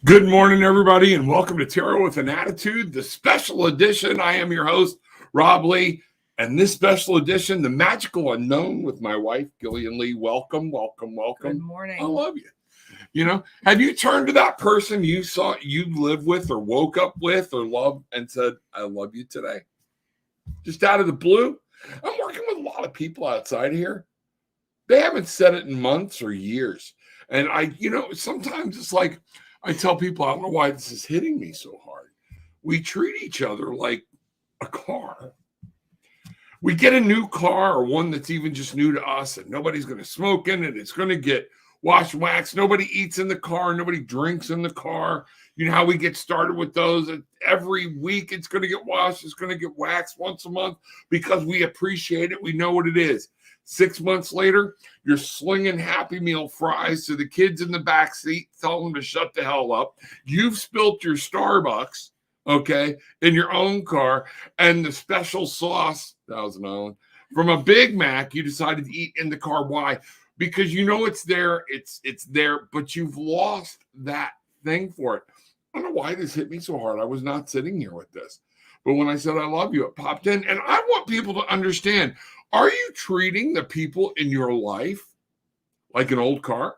Good morning, everybody, and welcome to Tarot with an Attitude, the special edition. I am your host, Rob Lee, and this special edition, the magical unknown with my wife, Gillian Lee. Welcome, welcome, welcome. Good morning. I love you. You know, have you turned to that person you saw you live with or woke up with or love and said, I love you today? Just out of the blue? I'm working with a lot of people outside here. They haven't said it in months or years. And sometimes it's like, I tell people, I don't know why this is hitting me so hard. We treat each other like a car. We get a new car or one that's even just new to us, and nobody's going to smoke in it. It's going to get wash and wax. Nobody eats in the car. Nobody drinks in the car. You know how we get started with those? Every week it's going to get washed. It's going to get waxed once a month because we appreciate it. We know what it is. 6 months later, you're slinging Happy Meal fries to the kids in the back seat, telling them to shut the hell up. You've spilt your Starbucks, okay, in your own car, and the special sauce, Thousand Island, from a Big Mac you decided to eat in the car. Why? Because you know it's there, it's there, but you've lost that thing for it. I don't know why this hit me so hard. I was not sitting here with this. But when I said I love you, it popped in. And I want people to understand, are you treating the people in your life like an old car?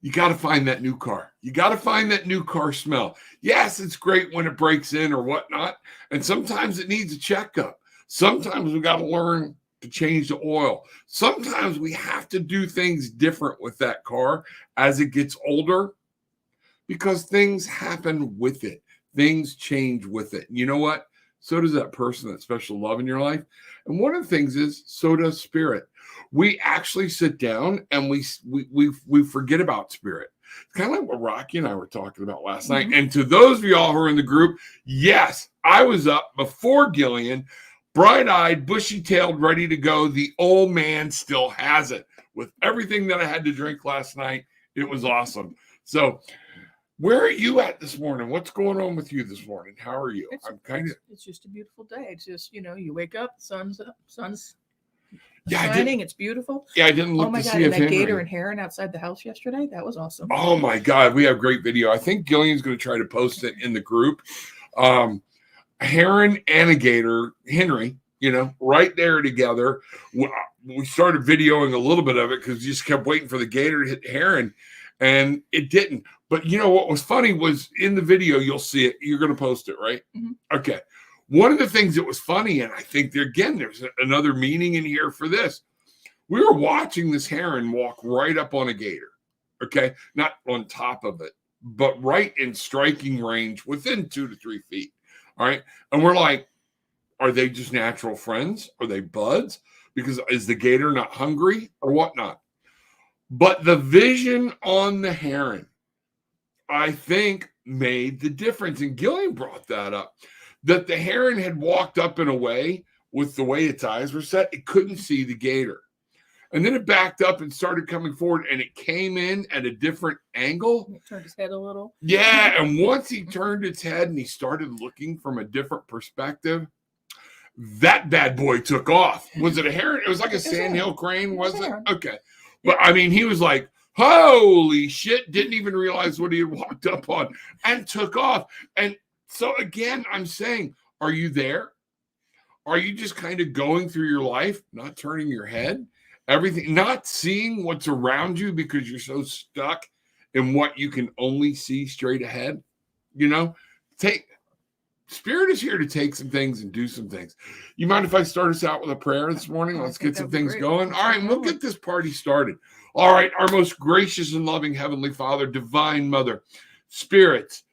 You got to find that new car. You got to find that new car smell. Yes, it's great when it breaks in or whatnot. And sometimes it needs a checkup. Sometimes we got to learn to change the oil. Sometimes we have to do things different with that car as it gets older because things happen with it. Things change with it. You know what? So does that person, that special love in your life. And one of the things is, so does spirit. We actually sit down and we forget about spirit. It's kind of like what Rocky and I were talking about last night. And to those of y'all who are in the group, yes, I was up before Gillian, bright-eyed, bushy-tailed, ready to go. The old man still has it. With everything that I had to drink last night, it was awesome. So where are you at this morning? What's going on with you this morning? How are you? It's just a beautiful day. It's just, you wake up, sun's up, sun's Yeah, shining. It's beautiful. Yeah, I didn't look Oh my to God, see if and that gator Henry. and heron outside the house yesterday, that was awesome. Oh my God, we have great video. I think Gillian's going to try to post it in the group. Heron and a gator, Henry, right there together. We started videoing a little bit of it because we just kept waiting for the gator to hit the heron, and it didn't. But what was funny was in the video, you'll see it. You're going to post it, right? Mm-hmm. Okay. One of the things that was funny, and I think there's another meaning in here for this. We were watching this heron walk right up on a gator, okay? Not on top of it, but right in striking range within 2 to 3 feet, all right? And we're like, are they just natural friends? Are they buds? Because is the gator not hungry or whatnot? But the vision on the heron, I think, made the difference. And Gillian brought that up, that the heron had walked up in a way with the way its eyes were set, it couldn't see the gator. And then it backed up and started coming forward, and it came in at a different angle. It turned his head a little. Yeah, and once he turned its head and he started looking from a different perspective, that bad boy took off. Was it a heron? It was like a sandhill crane, was it? Okay. But I mean, he was like, holy shit, didn't even realize what he had walked up on and took off. And so again, I'm saying, are you there? Are you just kind of going through your life, not turning your head? Everything, not seeing what's around you because you're so stuck in what you can only see straight ahead? Spirit is here to take some things and do some things. You mind if I start us out with a prayer this morning? Let's get some things going. All right, we'll get this party started. All right, our most gracious and loving Heavenly Father, Divine Mother, Spirits,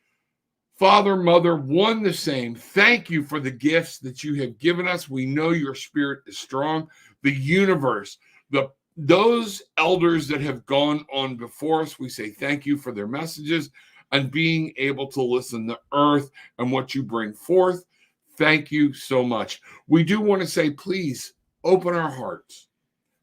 Father, Mother, one the same. Thank you for the gifts that you have given us. We know your Spirit is strong. The universe, those elders that have gone on before us, we say thank you for their messages and being able to listen to earth and what you bring forth. Thank you so much. We do want to say, please open our hearts,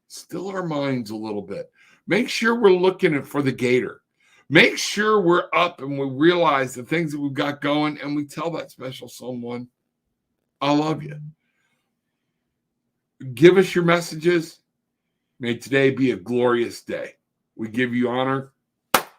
still our minds a little bit. Make sure we're looking for the gator. Make sure we're up and we realize the things that we've got going, and we tell that special someone, I love you. Give us your messages. May today be a glorious day. We give you honor.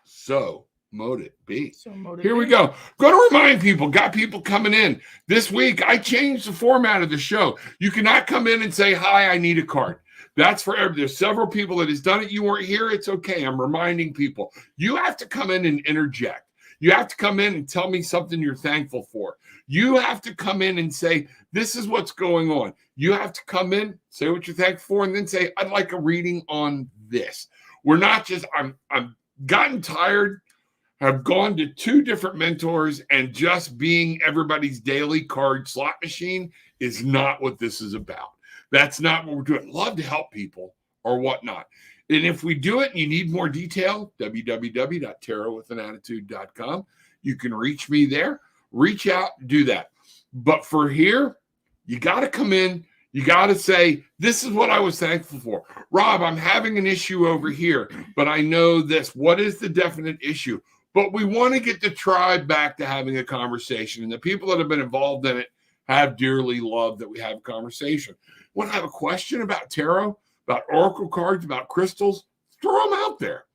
So Mote it be. So mote it Here we be. go. Going to remind people, got people coming in. This week, I changed the format of the show. You cannot come in and say, hi, I need a card. That's for everybody. There's several people that has done it. You weren't here. It's okay. I'm reminding people. You have to come in and interject. You have to come in and tell me something you're thankful for. You have to come in and say, this is what's going on. You have to come in, say what you're thankful for, and then say, I'd like a reading on this. We're not just, I'm gotten tired, have gone to 2 different mentors, and just being everybody's daily card slot machine is not what this is about. That's not what we're doing. Love to help people or whatnot. And if we do it and you need more detail, www.tarotwithanattitude.com. You can reach me there. Reach out, do that. But for here, you got to come in. You got to say, this is what I was thankful for. Rob, I'm having an issue over here, but I know this. What is the definite issue? But we want to get the tribe back to having a conversation. And the people that have been involved in it have dearly loved that we have a conversation. Want to have a question about tarot, about oracle cards, about crystals? Throw them out there.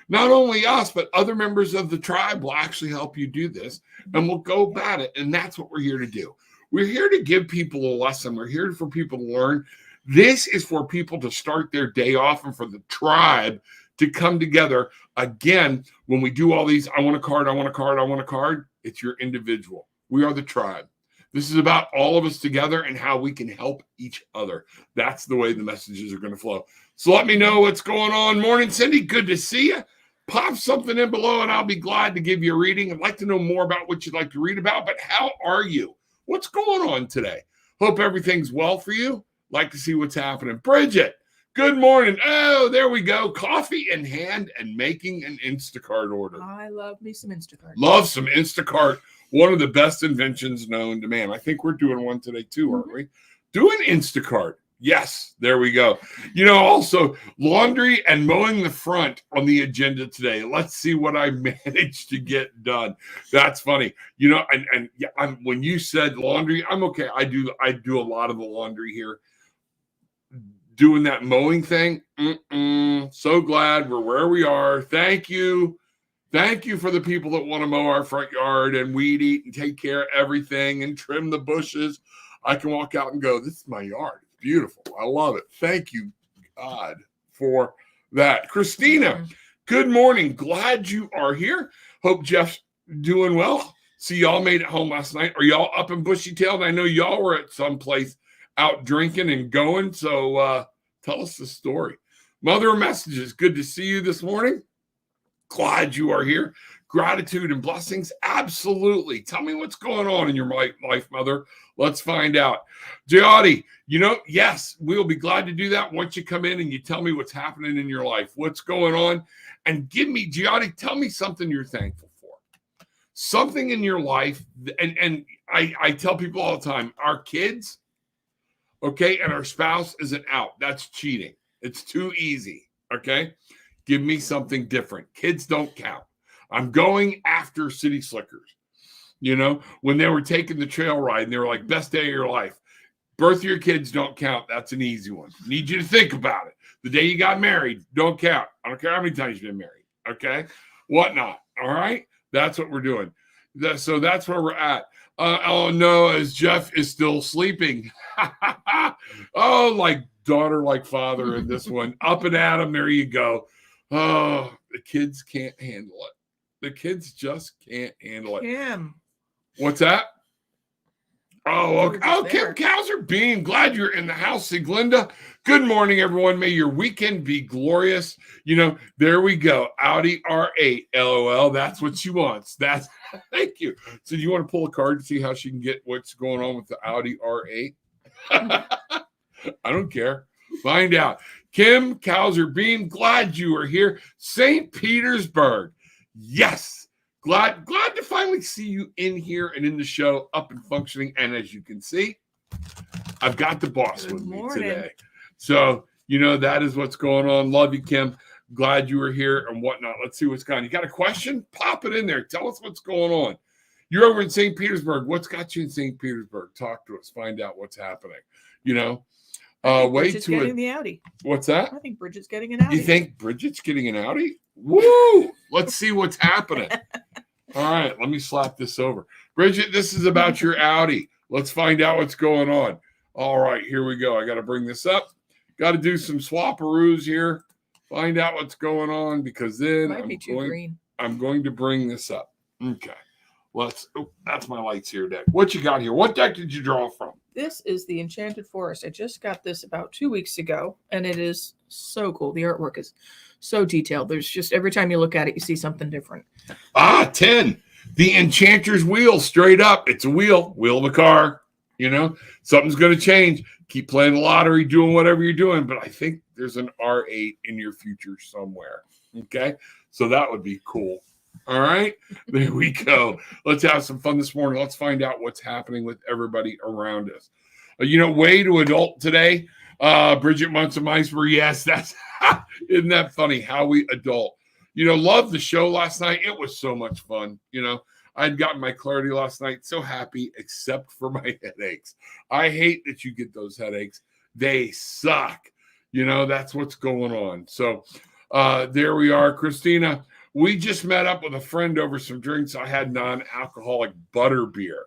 Not only us, but other members of the tribe will actually help you do this, and we'll go about it. And that's what we're here to do. We're here to give people a lesson. We're here for people to learn. This is for people to start their day off and for the tribe to come together. Again, when we do all these, I want a card, I want a card, I want a card, it's your individual. We are the tribe. This is about all of us together and how we can help each other. That's the way the messages are going to flow. So let me know what's going on. Morning, Cindy. Good to see you. Pop something in below and I'll be glad to give you a reading. I'd like to know more about what you'd like to read about, but how are you? What's going on today? Hope everything's well for you. Like to see what's happening. Bridget, good morning. Oh, there we go. Coffee in hand and making an Instacart order. I love me some Instacart. Love some Instacart. One of the best inventions known to man. I think we're doing one today too, aren't we? Doing Instacart. Yes, there we go. You know, also laundry and mowing the front on the agenda today. Let's see what I managed to get done. That's funny. You know, and yeah, when you said laundry, I'm okay. I do a lot of the laundry here. Doing that mowing thing. So glad we're where we are. Thank you. Thank you for the people that want to mow our front yard and weed eat and take care of everything and trim the bushes. I can walk out and go, this is my yard. It's beautiful. I love it. Thank you, God, for that. Christina, good morning. Glad you are here. Hope Jeff's doing well. See, y'all made it home last night. Are y'all up and bushy-tailed? I know y'all were at some place out drinking and going. So tell us the story. Mother of Messages, good to see you this morning. Glad you are here. Gratitude and blessings. Absolutely. Tell me what's going on in your life, Mother. Let's find out. Jyoti, you know, yes, we'll be glad to do that once you come in and you tell me what's happening in your life, what's going on. And give me, Jyoti, tell me something you're thankful for. Something in your life. And I tell people all the time, our kids, okay, and our spouse isn't out. That's cheating. It's too easy, okay? Give me something different. Kids don't count. I'm going after City Slickers. You know, when they were taking the trail ride and they were like, best day of your life. Birth of your kids don't count. That's an easy one. Need you to think about it. The day you got married, don't count. I don't care how many times you've been married. Okay? Whatnot. All right? That's what we're doing. So that's where we're at. Oh, no, as Jeff is still sleeping. Oh, like daughter, like father in this one. Up and at him. There you go. Oh, the kids can't handle it. The kids just can't handle it. Kim. What's that? Oh, okay. Oh, Kim Kowser Bean. Glad you're in the house, Siglinda. Good morning, everyone. May your weekend be glorious. You know, there we go. Audi R8. LOL. That's what she wants. That's thank you. So do you want to pull a card to see how she can get what's going on with the Audi R8? I don't care. Find out. Kim Kowser Bean, glad you are here. St. Petersburg. Yes. Glad to finally see you in here and in the show, up and functioning. And as you can see, I've got the boss with me today. So, you know, that is what's going on. Love you, Kim. Glad you were here and whatnot. Let's see what's going on. You got a question? Pop it in there. Tell us what's going on. You're over in St. Petersburg. What's got you in St. Petersburg? Talk to us. Find out what's happening. You know, Way Bridget's to getting the Audi. What's that? I think Bridget's getting an Audi. You think Bridget's getting an Audi? Woo! Let's see what's happening. All right, let me slap this over. Bridget, this is about your Audi. Let's find out what's going on. All right, here we go. I got to bring this up. Got to do some swapperoos here. Find out what's going on, because then I'm going to bring this up. Okay. That's my lights here deck. What you got here? What deck did you draw from? This is the Enchanted Forest. I just got this about 2 weeks ago, and it is so cool. The artwork is so detailed. There's just, every time you look at it, you see something different. 10. The Enchanter's Wheel, straight up. It's a wheel of a car. You know, something's going to change. Keep playing the lottery, doing whatever you're doing. But I think there's an R8 in your future somewhere. Okay. So that would be cool. All right. There we go. Let's have some fun this morning. Let's find out what's happening with everybody around us. Way to adult today. Bridget Munson-Meisberg. Yes, that's isn't that funny how we adult. Loved the show last night. It was so much fun. I'd gotten my clarity last night. So happy, except for my headaches. I hate that you get those headaches. They suck. That's what's going on. So there we are. Christina, we just met up with a friend over some drinks. I had non-alcoholic butter beer.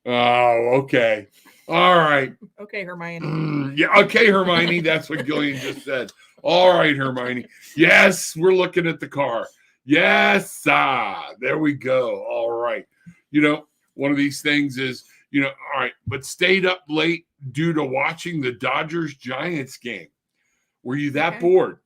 Oh, okay. All right. Okay, Hermione. Yeah, okay, Hermione. That's what Gillian just said. All right, Hermione. Yes, we're looking at the car. Yes, there we go. All right. One of these things is, all right, but stayed up late due to watching the Dodgers-Giants game. Were you that bored?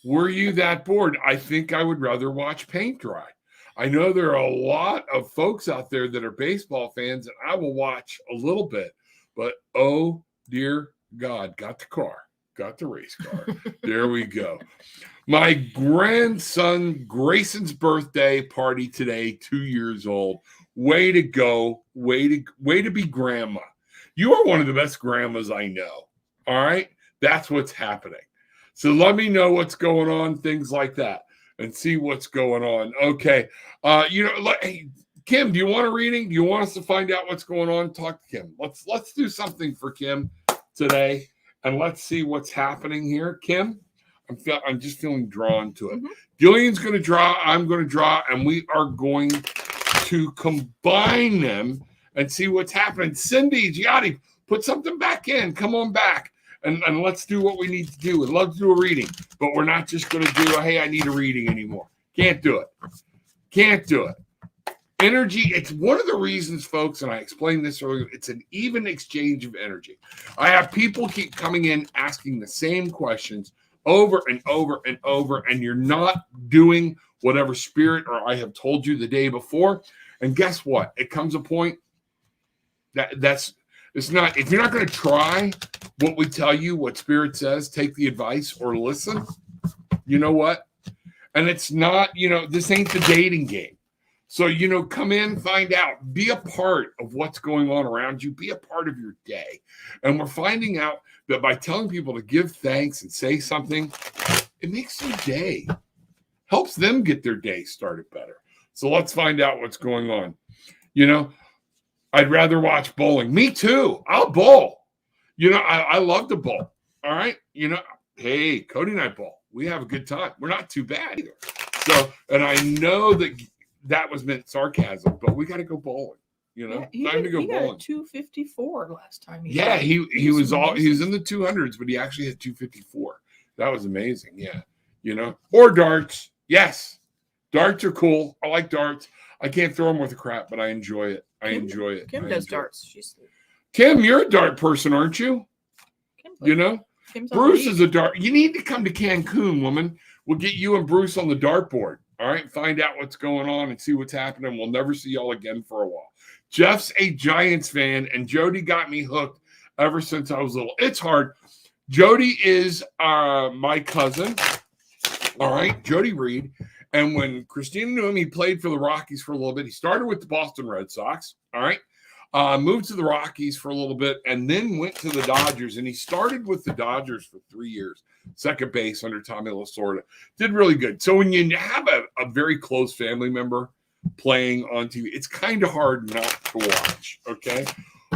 Were you that bored? I think I would rather watch paint dry. I know there are a lot of folks out there that are baseball fans, and I will watch a little bit. But, oh, dear God, got the car. Got the race car. There we go. My grandson Grayson's birthday party today, 2 years old. Way to go. Way to be grandma. You are one of the best grandmas I know. All right? That's what's happening. So let me know what's going on, things like that, and see what's going on. Okay. Hey, Kim, do you want a reading? Do you want us to find out what's going on? Talk to Kim. Let's do something for Kim today, and let's see what's happening here. Kim, I'm just feeling drawn to it. Mm-hmm. Gillian's going to draw. I'm going to draw, and we are going to combine them and see what's happening. Cindy, Gianni, put something back in. Come on back. And let's do what we need to do. We'd love to do a reading, but we're not just going to do, hey, I need a reading anymore. Can't do it. Can't do it. Energy, it's one of the reasons, folks, and I explained this earlier, it's an even exchange of energy. I have people keep coming in asking the same questions over and over and over, and you're not doing whatever spirit or I have told you the day before. And guess what? It comes a point that's it's not, if you're not going to try what we tell you, what spirit says, take the advice or listen, you know what? And it's not, this ain't the dating game. So, come in, find out, be a part of what's going on around you, be a part of your day. And we're finding out that by telling people to give thanks and say something, it makes their day, helps them get their day started better. So let's find out what's going on. I'd rather watch bowling. Me too. I'll bowl. I love to bowl. All right. Hey, Cody and I bowl. We have a good time. We're not too bad either. So, and I know that was meant sarcasm, but we got to go bowling. Time to go bowling. Got 254 last time. He was in the 200s, but he actually had 254. That was amazing. Yeah. Or darts. Yes. Darts are cool. I like darts. I can't throw them worth a crap, but I enjoy it. Kim does darts. Kim, you're a dart person, aren't you? Bruce is a dart. You need to come to Cancun, woman. We'll get you and Bruce on the dartboard. All right, find out what's going on and see what's happening. We'll never see y'all again for a while. Jeff's a Giants fan, and Jody got me hooked ever since I was little. It's hard. Jody is my cousin. All right, Jody Reed. And when Christina knew him, he played for the Rockies for a little bit. He started with the Boston Red Sox, all right, moved to the Rockies for a little bit, and then went to the Dodgers. And he started with the Dodgers for 3 years, second base under Tommy Lasorda. Did really good. So when you have a very close family member playing on TV, it's kind of hard not to watch, okay?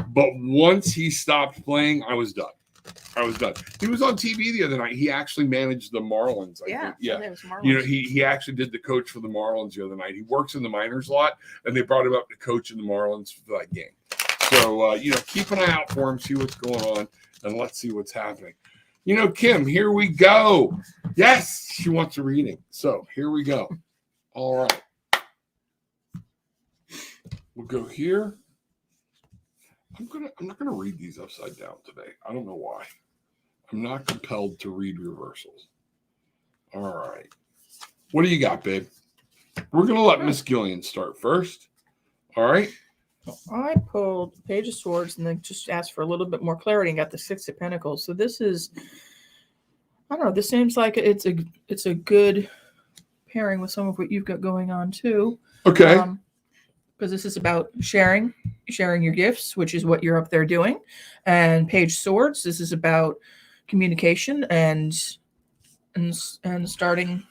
But once he stopped playing, I was done. I was done. He was on TV the other night. He actually managed the Marlins. I think. Yeah. It was Marlins. You know, he actually did the coach for the Marlins the other night. He works in the minors a lot, and they brought him up to coach in the Marlins for that game. So, you know, keep an eye out for him, see what's going on, and let's see what's happening. You know, Kim, here we go. Yes, she wants a reading. So here we go. All right. We'll go here. I'm not gonna read these upside down today. I don't know why. I'm not compelled to read reversals. All right. What do you got, babe? We're gonna let Miss Gillian start first. All right. I pulled Page of Swords and then just asked for a little bit more clarity and got the Six of Pentacles. So this is, I don't know, this seems like it's a good pairing with some of what you've got going on too. Okay. Because this is about sharing your gifts, which is what you're up there doing. And Page of Swords, this is about communication and starting.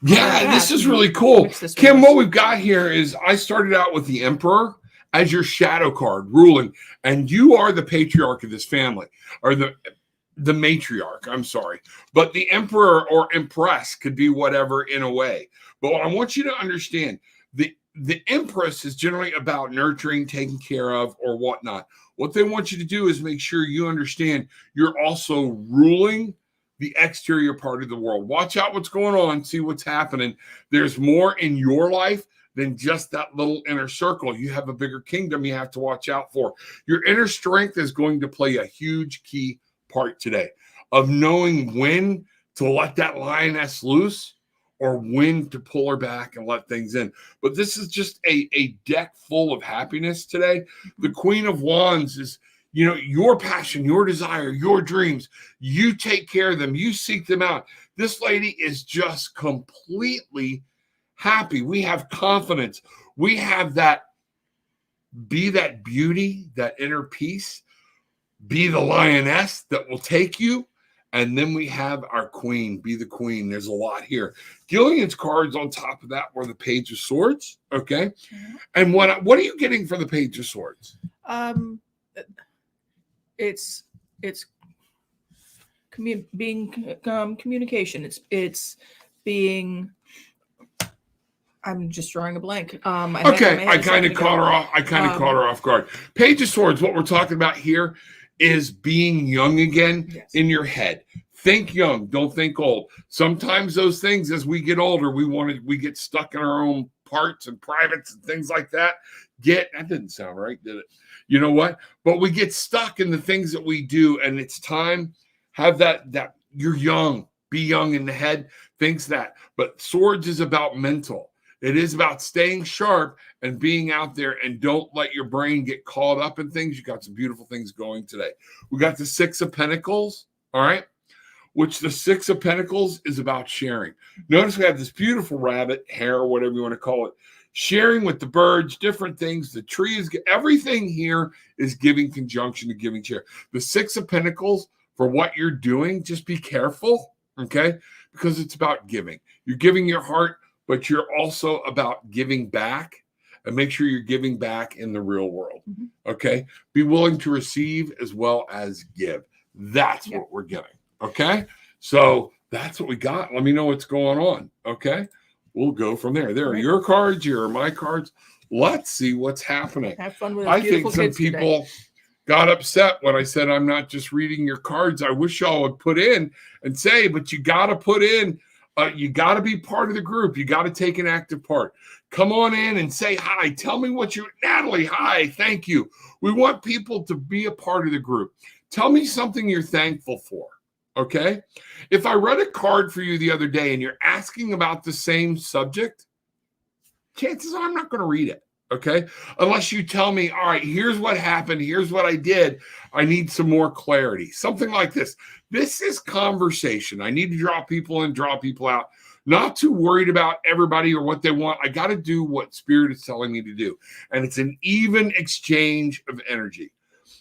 Yeah, this is really cool. Kim, what we've got here is I started out with the Emperor as your shadow card, ruling, and you are the patriarch of this family, or the matriarch, I'm sorry. But the Emperor or Empress could be whatever in a way. But what I want you to understand, the Empress is generally about nurturing, taking care of, or whatnot. What they want you to do is make sure you understand you're also ruling the exterior part of the world. Watch out what's going on, see what's happening. There's more in your life than just that little inner circle. You have a bigger kingdom you have to watch out for. Your inner strength is going to play a huge key part today of knowing when to let that lioness loose or when to pull her back and let things in. But this is just a deck full of happiness today. The Queen of Wands is, you know, your passion, your desire, your dreams. You take care of them. You seek them out. This lady is just completely happy. We have confidence. We have that, be that beauty, that inner peace, be the lioness that will take you. And then we have our queen, be the queen. There's a lot here. Gillian's cards on top of that were the Page of Swords. Okay. Mm-hmm. And what are you getting for the Page of Swords? It's being communication. It's being. I'm just drawing a blank. I kind of caught her off. Caught her off guard. Page of Swords. What we're talking about here is being young again in your head. Think young. Don't think old. Sometimes those things, as we get older, we get stuck in our own parts and privates and things like that. That didn't sound right, did it? You know what? But we get stuck in the things that we do, and it's time. Have that you're young. Be young in the head. Thinks that. But Swords is about mental. It is about staying sharp and being out there, and don't let your brain get caught up in things. You got some beautiful things going today. We got the Six of Pentacles, all right, which the Six of Pentacles is about sharing. Notice we have this beautiful rabbit, hare, whatever you want to call it, sharing with the birds, different things. The trees, everything here is giving conjunction to giving share. The Six of Pentacles, for what you're doing, just be careful, okay, because it's about giving. You're giving your heart, but you're also about giving back, and make sure you're giving back in the real world. Mm-hmm. Okay. Be willing to receive as well as give. That's what we're getting. Okay. So that's what we got. Let me know what's going on. Okay. We'll go from there. There are your cards. Here are my cards. Let's see what's happening. Have fun with I think some people got upset when I said I'm not just reading your cards. I wish y'all would put in and say, but you got to put in. You got to be part of the group. You got to take an active part. Come on in and say hi. Tell me what Natalie, hi, thank you. We want people to be a part of the group. Tell me something you're thankful for, okay? If I read a card for you the other day and you're asking about the same subject, chances are I'm not going to read it, okay? Unless you tell me, all right, here's what happened. Here's what I did. I need some more clarity. Something like this. This is conversation. I need to draw people in, draw people out. Not too worried about everybody or what they want. I got to do what Spirit is telling me to do. And it's an even exchange of energy.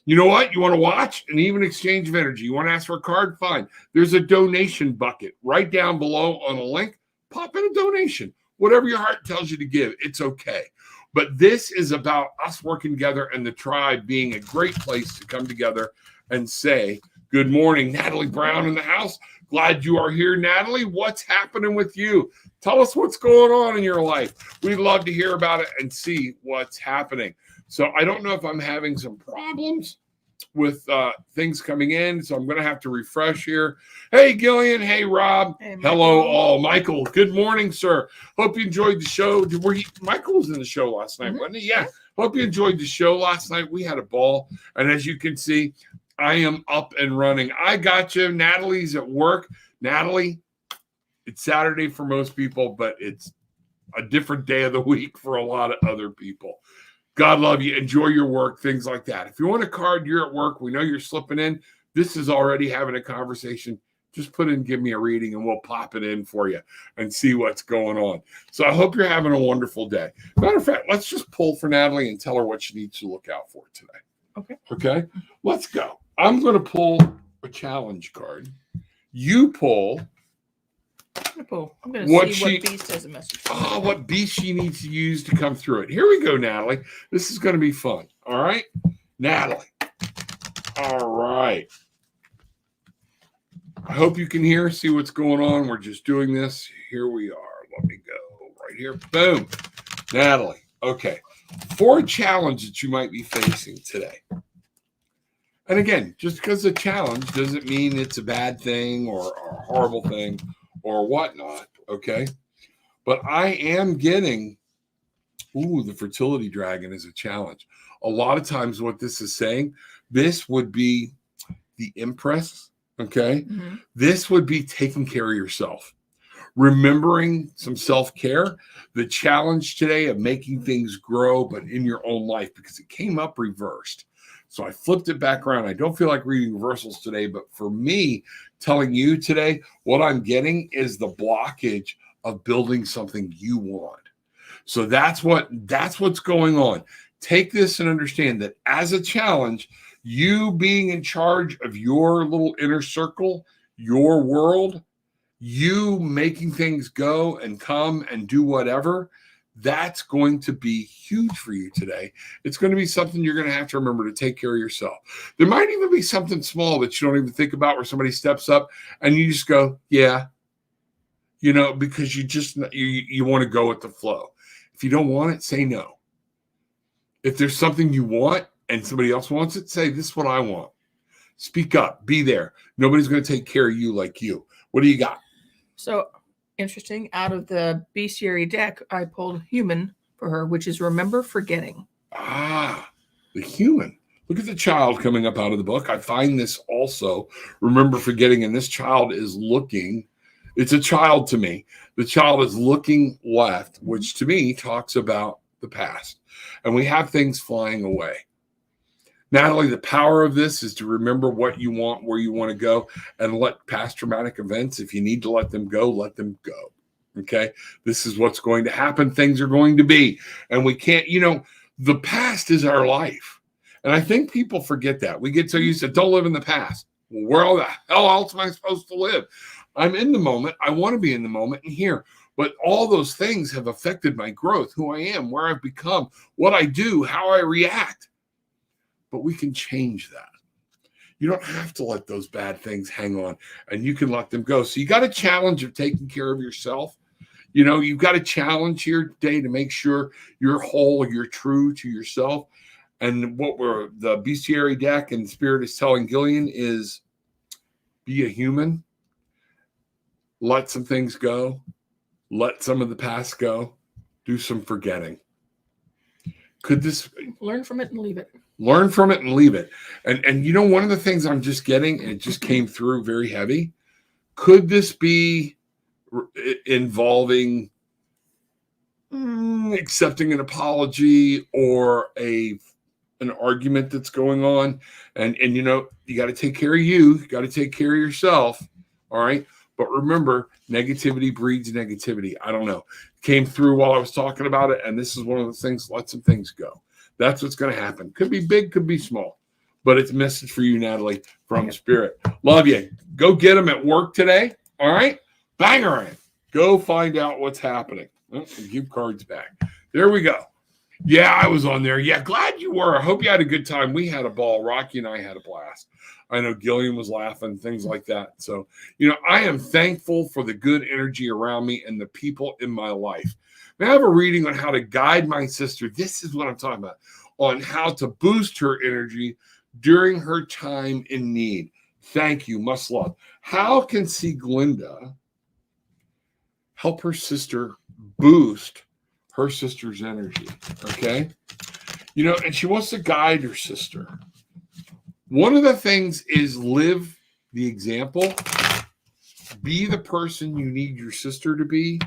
You know what? You want to watch an even exchange of energy. You want to ask for a card? Fine. There's a donation bucket right down below on a link. Pop in a donation. Whatever your heart tells you to give, it's okay. But this is about us working together and the tribe being a great place to come together and say, Good morning. Natalie Brown in the house. Glad you are here, Natalie. What's happening with you? Tell us what's going on in your life. We'd love to hear about it and see what's happening. So I don't know if I'm having some problems with things coming in, so I'm going to have to refresh here. Hey, Gillian. Hey, Rob. Hey, hello, all. Michael, good morning, sir. Hope you enjoyed the show. Michael was in the show last night, wasn't he? Yeah. Hope you enjoyed the show last night. We had a ball, and as you can see, I am up and running. I got you. Natalie's at work. Natalie, it's Saturday for most people, but it's a different day of the week for a lot of other people. God love you. Enjoy your work, things like that. If you want a card, you're at work. We know you're slipping in. This is already having a conversation. Just put in, give me a reading, and we'll pop it in for you and see what's going on. So I hope you're having a wonderful day. Matter of fact, let's just pull for Natalie and tell her what she needs to look out for today. Okay. Let's go. I'm going to pull a challenge card. You pull. I'm going to see what beast has a message. Oh, what beast she needs to use to come through it. Here we go, Natalie. This is going to be fun. All right, Natalie. All right. I hope you can hear, see what's going on. We're just doing this. Here we are. Let me go right here. Boom. Natalie. Okay. For a challenge that you might be facing today. And again, just because it's a challenge doesn't mean it's a bad thing or a horrible thing or whatnot, okay? But I am getting, the fertility dragon is a challenge. A lot of times what this is saying, this would be the Empress, okay? Mm-hmm. This would be taking care of yourself. Remembering some self-care, the challenge today of making things grow, but in your own life, because it came up reversed. So I flipped it back around. I don't feel like reading reversals today, but for me, telling you today, what I'm getting is the blockage of building something you want. So that's what's going on. Take this and understand that as a challenge, you being in charge of your little inner circle, your world, you making things go and come and do whatever, that's going to be huge for you today. It's going to be something you're going to have to remember to take care of yourself. There might even be something small that you don't even think about where somebody steps up and you just go, yeah, because you want to go with the flow. If you don't want it, say no. If there's something you want and somebody else wants it, say, this is what I want. Speak up, be there. Nobody's going to take care of you like you. What do you got? So interesting. Out of the bestiary deck, I pulled human for her, which is remember forgetting. Ah, the human. Look at the child coming up out of the book. I find this also, remember forgetting, and this child is looking. It's a child to me. The child is looking left, which to me talks about the past. And we have things flying away. Natalie, the power of this is to remember what you want, where you want to go, and let past traumatic events, if you need to let them go, let them go. Okay? This is what's going to happen. Things are going to be. And we can't, the past is our life. And I think people forget that. We get so used to, don't live in the past. Well, where the hell else am I supposed to live? I'm in the moment. I want to be in the moment and here. But all those things have affected my growth, who I am, where I've become, what I do, how I react. But we can change that. You don't have to let those bad things hang on, and you can let them go. So you got a challenge of taking care of yourself. You've got a challenge here today to make sure you're whole, you're true to yourself. And the bestiary deck and spirit is telling Gillian is be a human. Let some things go. Let some of the past go. Do some forgetting. Could this learn from it and leave it? Learn from it and leave it. And one of the things I'm just getting, and it just came through very heavy. Could this be involving accepting an apology or an argument that's going on? And you got to take care of you. You got to take care of yourself. All right. But remember, negativity breeds negativity. I don't know. Came through while I was talking about it. And this is one of the things, let some things go. That's what's going to happen. Could be big, could be small. But it's a message for you, Natalie, from Spirit. Love you. Go get them at work today. All right? Bang her in. Go find out what's happening. Oh, give cards back. There we go. Yeah, I was on there. Yeah, glad you were. I hope you had a good time. We had a ball. Rocky and I had a blast. I know Gillian was laughing, things like that. So, you know, I am thankful for the good energy around me and the people in my life. May I have a reading on how to guide my sister? This is what I'm talking about, on how to boost her energy during her time in need. Thank you. Much love. How can Sieglinde help her sister boost her sister's energy? Okay. You know, and she wants to guide her sister. One of the things is live the example. Be the person you need your sister to be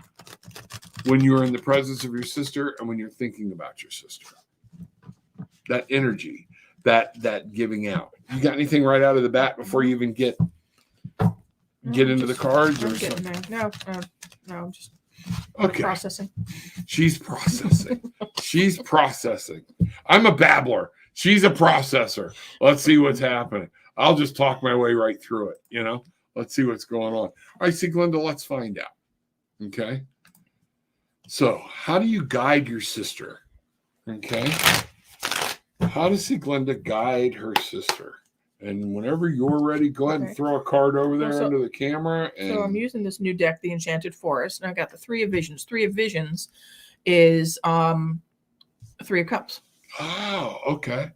when you're in the presence of your sister and when you're thinking about your sister. That energy, that giving out. You got anything right out of the bat before you even get into the cards or something? No, I'm just okay. Processing. She's processing. She's processing. I'm a babbler. She's a processor. Let's see what's happening. I'll just talk my way right through it. You know, let's see what's going on. All right, Sieglinde, let's find out. Okay. So, how do you guide your sister? Okay. How does Sieglinde guide her sister? And whenever you're ready, go ahead and throw a card over there under the camera. And so I'm using this new deck, the Enchanted Forest, and I got the Three of Visions. Three of Visions is Three of Cups. Oh, okay.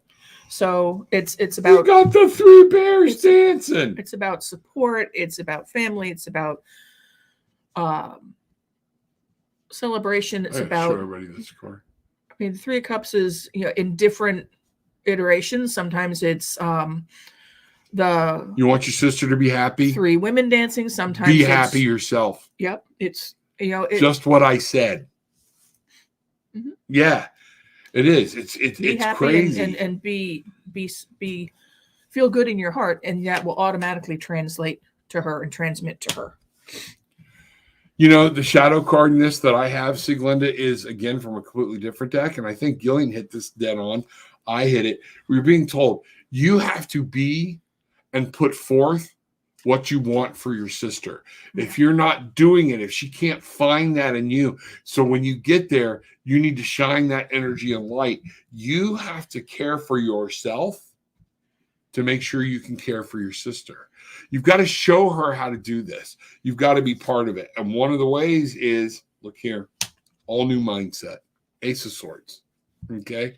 So it's about, you got the three bears dancing. It's about support. It's about family. It's about celebration. It's about. Show everybody this card. I mean, the Three of Cups is, you know, in different iterations. Sometimes it's you want your sister to be happy. Three women dancing. Sometimes be happy yourself. Yep, it's, you know, just what I said. Mm-hmm. Yeah, it is. It's crazy and be feel good in your heart, and that will automatically translate to her and transmit to her. You know, the shadow card in this that I have, Sieglinde, is again from a completely different deck, and I think Gillian hit this dead on. I hit it. We were being told you have to be and put forth what you want for your sister. If you're not doing it, if she can't find that in you, so when you get there, you need to shine that energy and light. You have to care for yourself to make sure you can care for your sister. You've got to show her how to do this. You've got to be part of it. And one of the ways is, look here, all new mindset, Ace of Swords. Okay.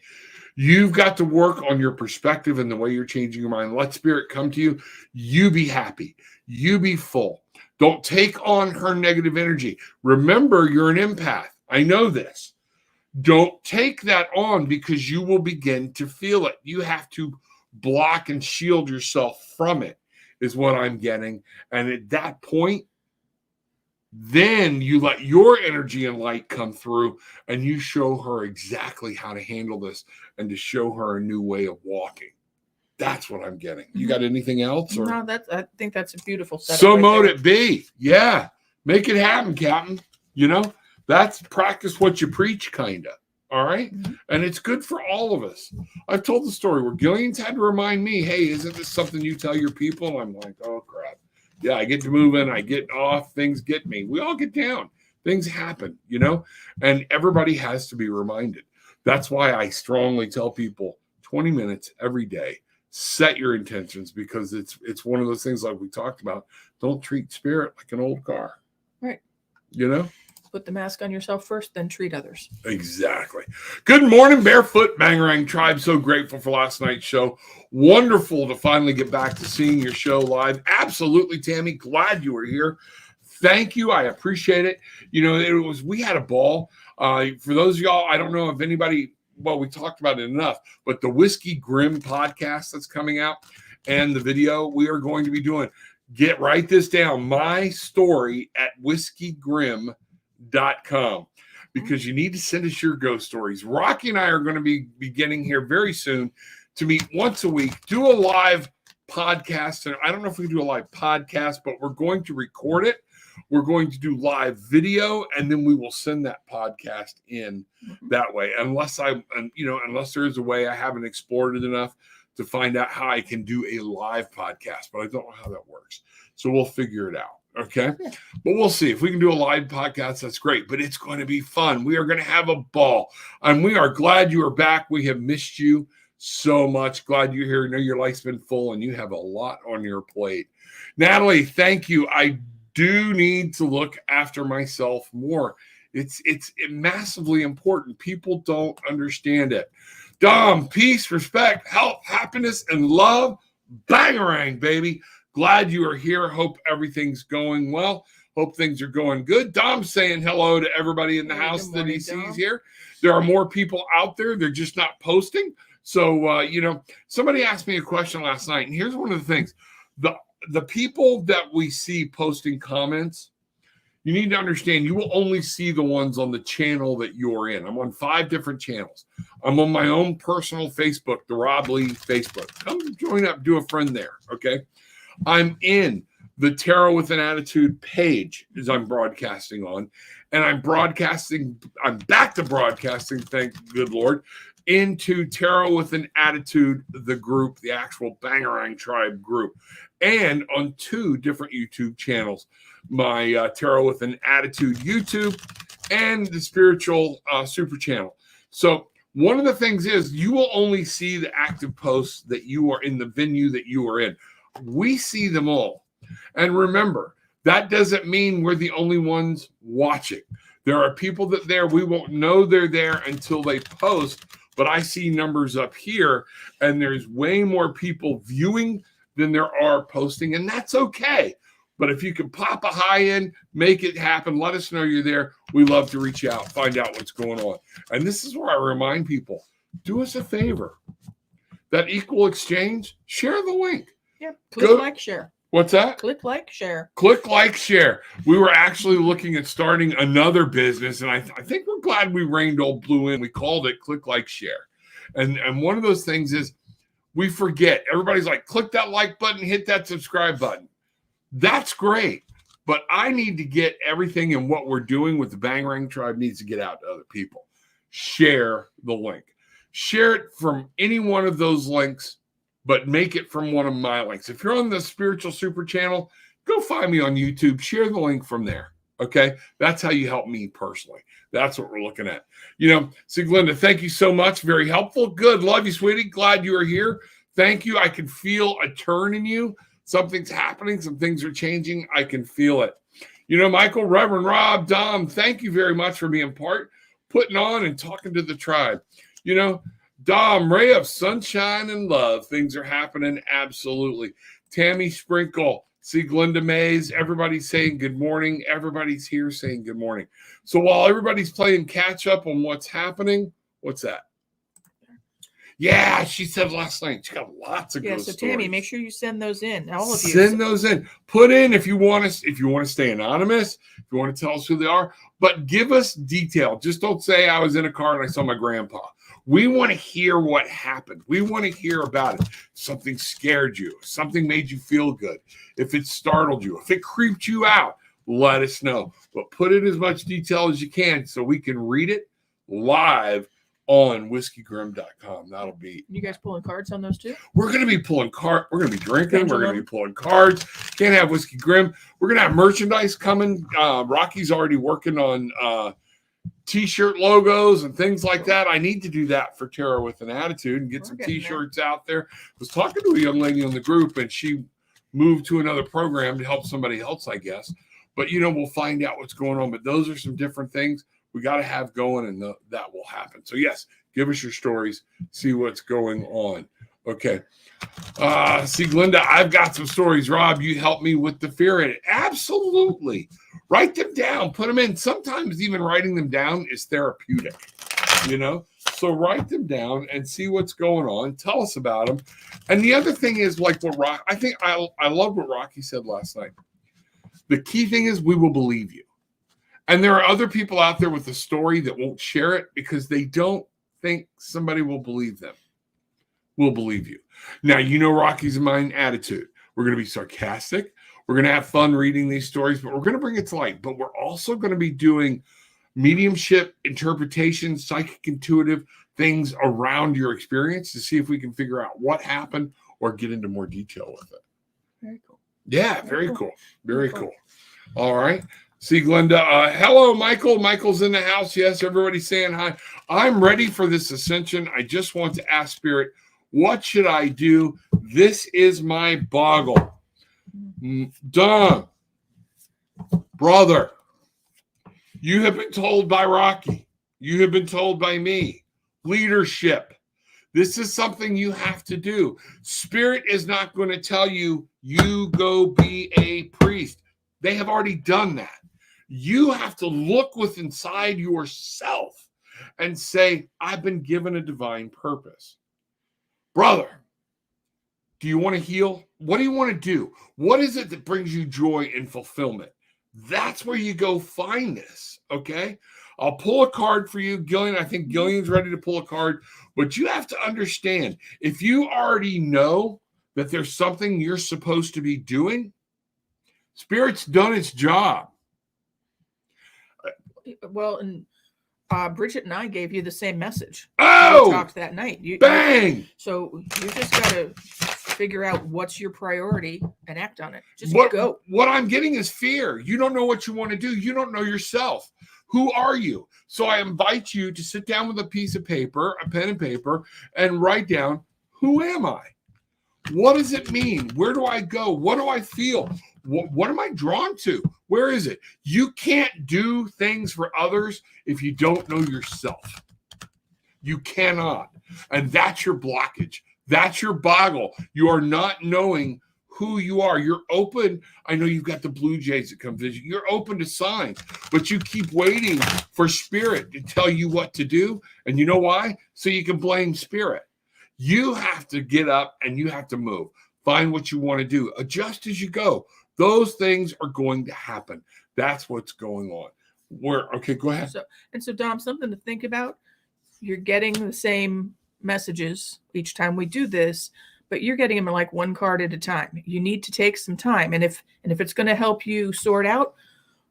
You've got to work on your perspective and the way you're changing your mind. Let spirit come to you. You be happy. You be full. Don't take on her negative energy. Remember, you're an empath. I know this. Don't take that on because you will begin to feel it. You have to block and shield yourself from it, is what I'm getting. And at that point, then you let your energy and light come through and you show her exactly how to handle this and to show her a new way of walking. That's what I'm getting. You got anything else? Or? No, I think that's a beautiful setup. So mote it be. Yeah. Make it happen, Captain. You know, that's practice what you preach, kind of. All right. Mm-hmm. And it's good for all of us. I've told the story where Gillian's had to remind me, hey, isn't this something you tell your people? I'm like, oh, crap. Yeah, I get to move in, I get off, things get me. We all get down. Things happen, you know, and everybody has to be reminded. That's why I strongly tell people 20 minutes every day, set your intentions, because it's one of those things like we talked about. Don't treat spirit like an old car. Right. You know? Put the mask on yourself first, then treat others. Exactly. Good morning, Barefoot Bangarang Tribe. So grateful for last night's show. Wonderful to finally get back to seeing your show live. Absolutely, Tammy. Glad you were here. Thank you. I appreciate it. You know, we had a ball. For those of y'all, I don't know if anybody, well, we talked about it enough, but the Whiskey Grim podcast that's coming out and the video we are going to be doing. Write this down. My story at whiskeyGrim.com, because you need to send us your ghost stories. Rocky and I are going to be beginning here very soon to meet once a week, do a live podcast. And I don't know if we can do a live podcast, but we're going to record it. We're going to do live video, and then we will send that podcast in that way. Unless there is a way, I haven't explored it enough to find out how I can do a live podcast, but I don't know how that works. So we'll figure it out. Okay. Yeah. But we'll see if we can do a live podcast. That's great, but it's going to be fun. We are going to have a ball, and we are glad you are back. We have missed you so much. Glad you're here. I know your life's been full and you have a lot on your plate. Natalie, thank you. I do need to look after myself more. It's massively important. People don't understand it. Dom, peace, respect, health, happiness, and love. Bangarang, baby. Glad you are here. Hope everything's going well. Hope things are going good. Dom's saying hello to everybody in the house that he sees here. There are more people out there. They're just not posting. So, somebody asked me a question last night, and here's one of the things. The people that we see posting comments, you need to understand you will only see the ones on the channel that you're in. I'm on 5 different channels. I'm on my own personal Facebook, the Rob Lee Facebook. Come join up, do a friend there, okay? I'm in the Tarot with an Attitude page as I'm broadcasting on, and I'm back to broadcasting, thank good Lord, into Tarot with an Attitude, the group, the actual Bangarang Tribe group, and on 2 different YouTube channels, my Tarot with an Attitude YouTube and the Spiritual Super Channel. So one of the things is you will only see the active posts that you are in the venue that you are in. We see them all. And remember, that doesn't mean we're the only ones watching. There are people that we won't know they're there until they post, but I see numbers up here, and there's way more people viewing than there are posting, and that's okay. But if you can pop a hi in, make it happen, let us know you're there. We love to reach out, find out what's going on. And this is where I remind people, do us a favor. That equal exchange, share the link. Yeah, click like, share. What's that? Click like, share. Click like, share. We were actually looking at starting another business, and I think we're glad we reined old Blue in. We called it Click Like Share. And one of those things is we forget. Everybody's like, click that like button, hit that subscribe button. That's great. But I need to get everything in what we're doing with the Bangarang Tribe needs to get out to other people. Share the link. Share it from any one of those links, but make it from one of my links. If you're on the Spiritual Super Channel, go find me on YouTube. Share the link from there. Okay? That's how you help me personally. That's what we're looking at. Glenda, thank you so much. Very helpful. Good. Love you, sweetie. Glad you are here. Thank you. I can feel a turn in you. Something's happening. Some things are changing. I can feel it. Michael, Reverend Rob, Dom, thank you very much for being putting on and talking to the tribe. Dom, ray of sunshine and love. Things are happening. Absolutely. Tammy Sprinkle, see Glenda Mays. Everybody's saying good morning. Everybody's here saying good morning. So while everybody's playing catch up on what's happening, what's that? Yeah, she said last night. She got lots of good stories. Tammy, Tammy, make sure you send those in. All of you. Send those in. Put in if you want to stay anonymous, if you want to tell us who they are, but give us detail. Just don't say I was in a car and I saw my grandpa. We want to hear what happened. We want to hear about it. Something scared you. Something made you feel good. If it startled you, if it creeped you out, let us know. But put in as much detail as you can so we can read it live on whiskeygrim.com. That'll be. You guys pulling cards on those too? We're going to be pulling cards. We're going to be drinking. We're going to be pulling cards. Can't have Whiskey Grim. We're going to have merchandise coming. Rocky's already working on T-shirt logos and things like that. I need to do that for Tarot with an Attitude and get some T-shirts out there. I was talking to a young lady on the group, and she moved to another program to help somebody else, I guess. But, we'll find out what's going on. But those are some different things we got to have going, and that will happen. So, yes, give us your stories. See what's going on. Okay. See, Glenda, I've got some stories. Rob, you help me with the fear in it. Absolutely. Write them down. Put them in. Sometimes even writing them down is therapeutic, So write them down and see what's going on. Tell us about them. And the other thing is like what I love what Rocky said last night. The key thing is we will believe you. And there are other people out there with a story that won't share it because they don't think somebody will believe them. We'll believe you. Now, Rocky's and mine attitude. We're going to be sarcastic. We're going to have fun reading these stories, but we're going to bring it to light. But we're also going to be doing mediumship, interpretation, psychic, intuitive things around your experience to see if we can figure out what happened or get into more detail with it. Very cool. Yeah, very cool. Very cool. All right. See, Glenda. Hello, Michael. Michael's in the house. Yes, everybody's saying hi. I'm ready for this ascension. I just want to ask Spirit, What should I do? This is my boggle. Dom, brother, you have been told by Rocky. You have been told by me. Leadership. This is something you have to do. Spirit is not going to tell you, you go be a priest. They have already done that. You have to look within inside yourself and say, I've been given a divine purpose. Brother, do you want to heal? What do you want to do? What is it that brings you joy and fulfillment? That's where you go find this, okay? I'll pull a card for you, Gillian. I think Gillian's ready to pull a card, but you have to understand, if you already know that there's something you're supposed to be doing, Spirit's done its job. Well, and Bridget and I gave you the same message. Oh! We talked that night. Bang! So you just got to figure out what's your priority and act on it. Just go. What I'm getting is fear. You don't know what you want to do. You don't know yourself. Who are you? So I invite you to sit down with a piece of paper, a pen and paper, and write down, who am I? What does it mean? Where do I go? What do I feel? What am I drawn to? Where is it? You can't do things for others if you don't know yourself. You cannot. And that's your blockage. That's your boggle. You are not knowing who you are. You're open. I know you've got the Blue Jays that come visit. You're open to signs, but you keep waiting for Spirit to tell you what to do. And you know why? So you can blame Spirit. You have to get up and you have to move. Find what you want to do. Adjust as you go. Those things are going to happen. That's what's going on. Okay, go ahead. So Dom, something to think about. You're getting the same messages each time we do this, but you're getting them like one card at a time. You need to take some time. And if it's going to help you sort out,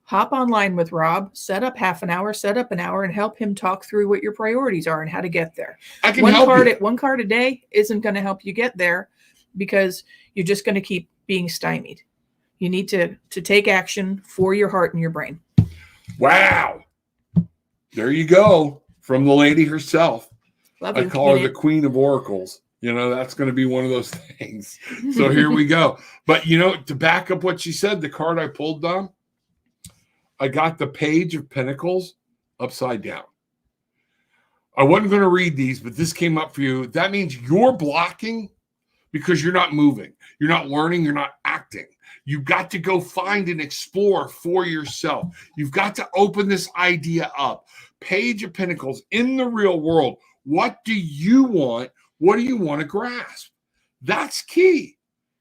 hop online with Rob, set up half an hour, set up an hour, and help him talk through what your priorities are and how to get there. I can help you. One card a day isn't going to help you get there because you're just going to keep being stymied. You need to take action for your heart and your brain. Wow. There you go. From the lady herself. Love I you. call her the Queen of Oracles. You know, that's going to be one of those things. So here we go. But, you know, to back up what she said, the card I pulled, Dom, I got the Page of Pentacles upside down. I wasn't going to read these, but this came up for you. That means you're blocking because you're not moving. You're not learning. You're not acting. You've got to go find and explore for yourself. You've got to open this idea up. Page of Pentacles in the real world. What do you want? What do you want to grasp? That's key.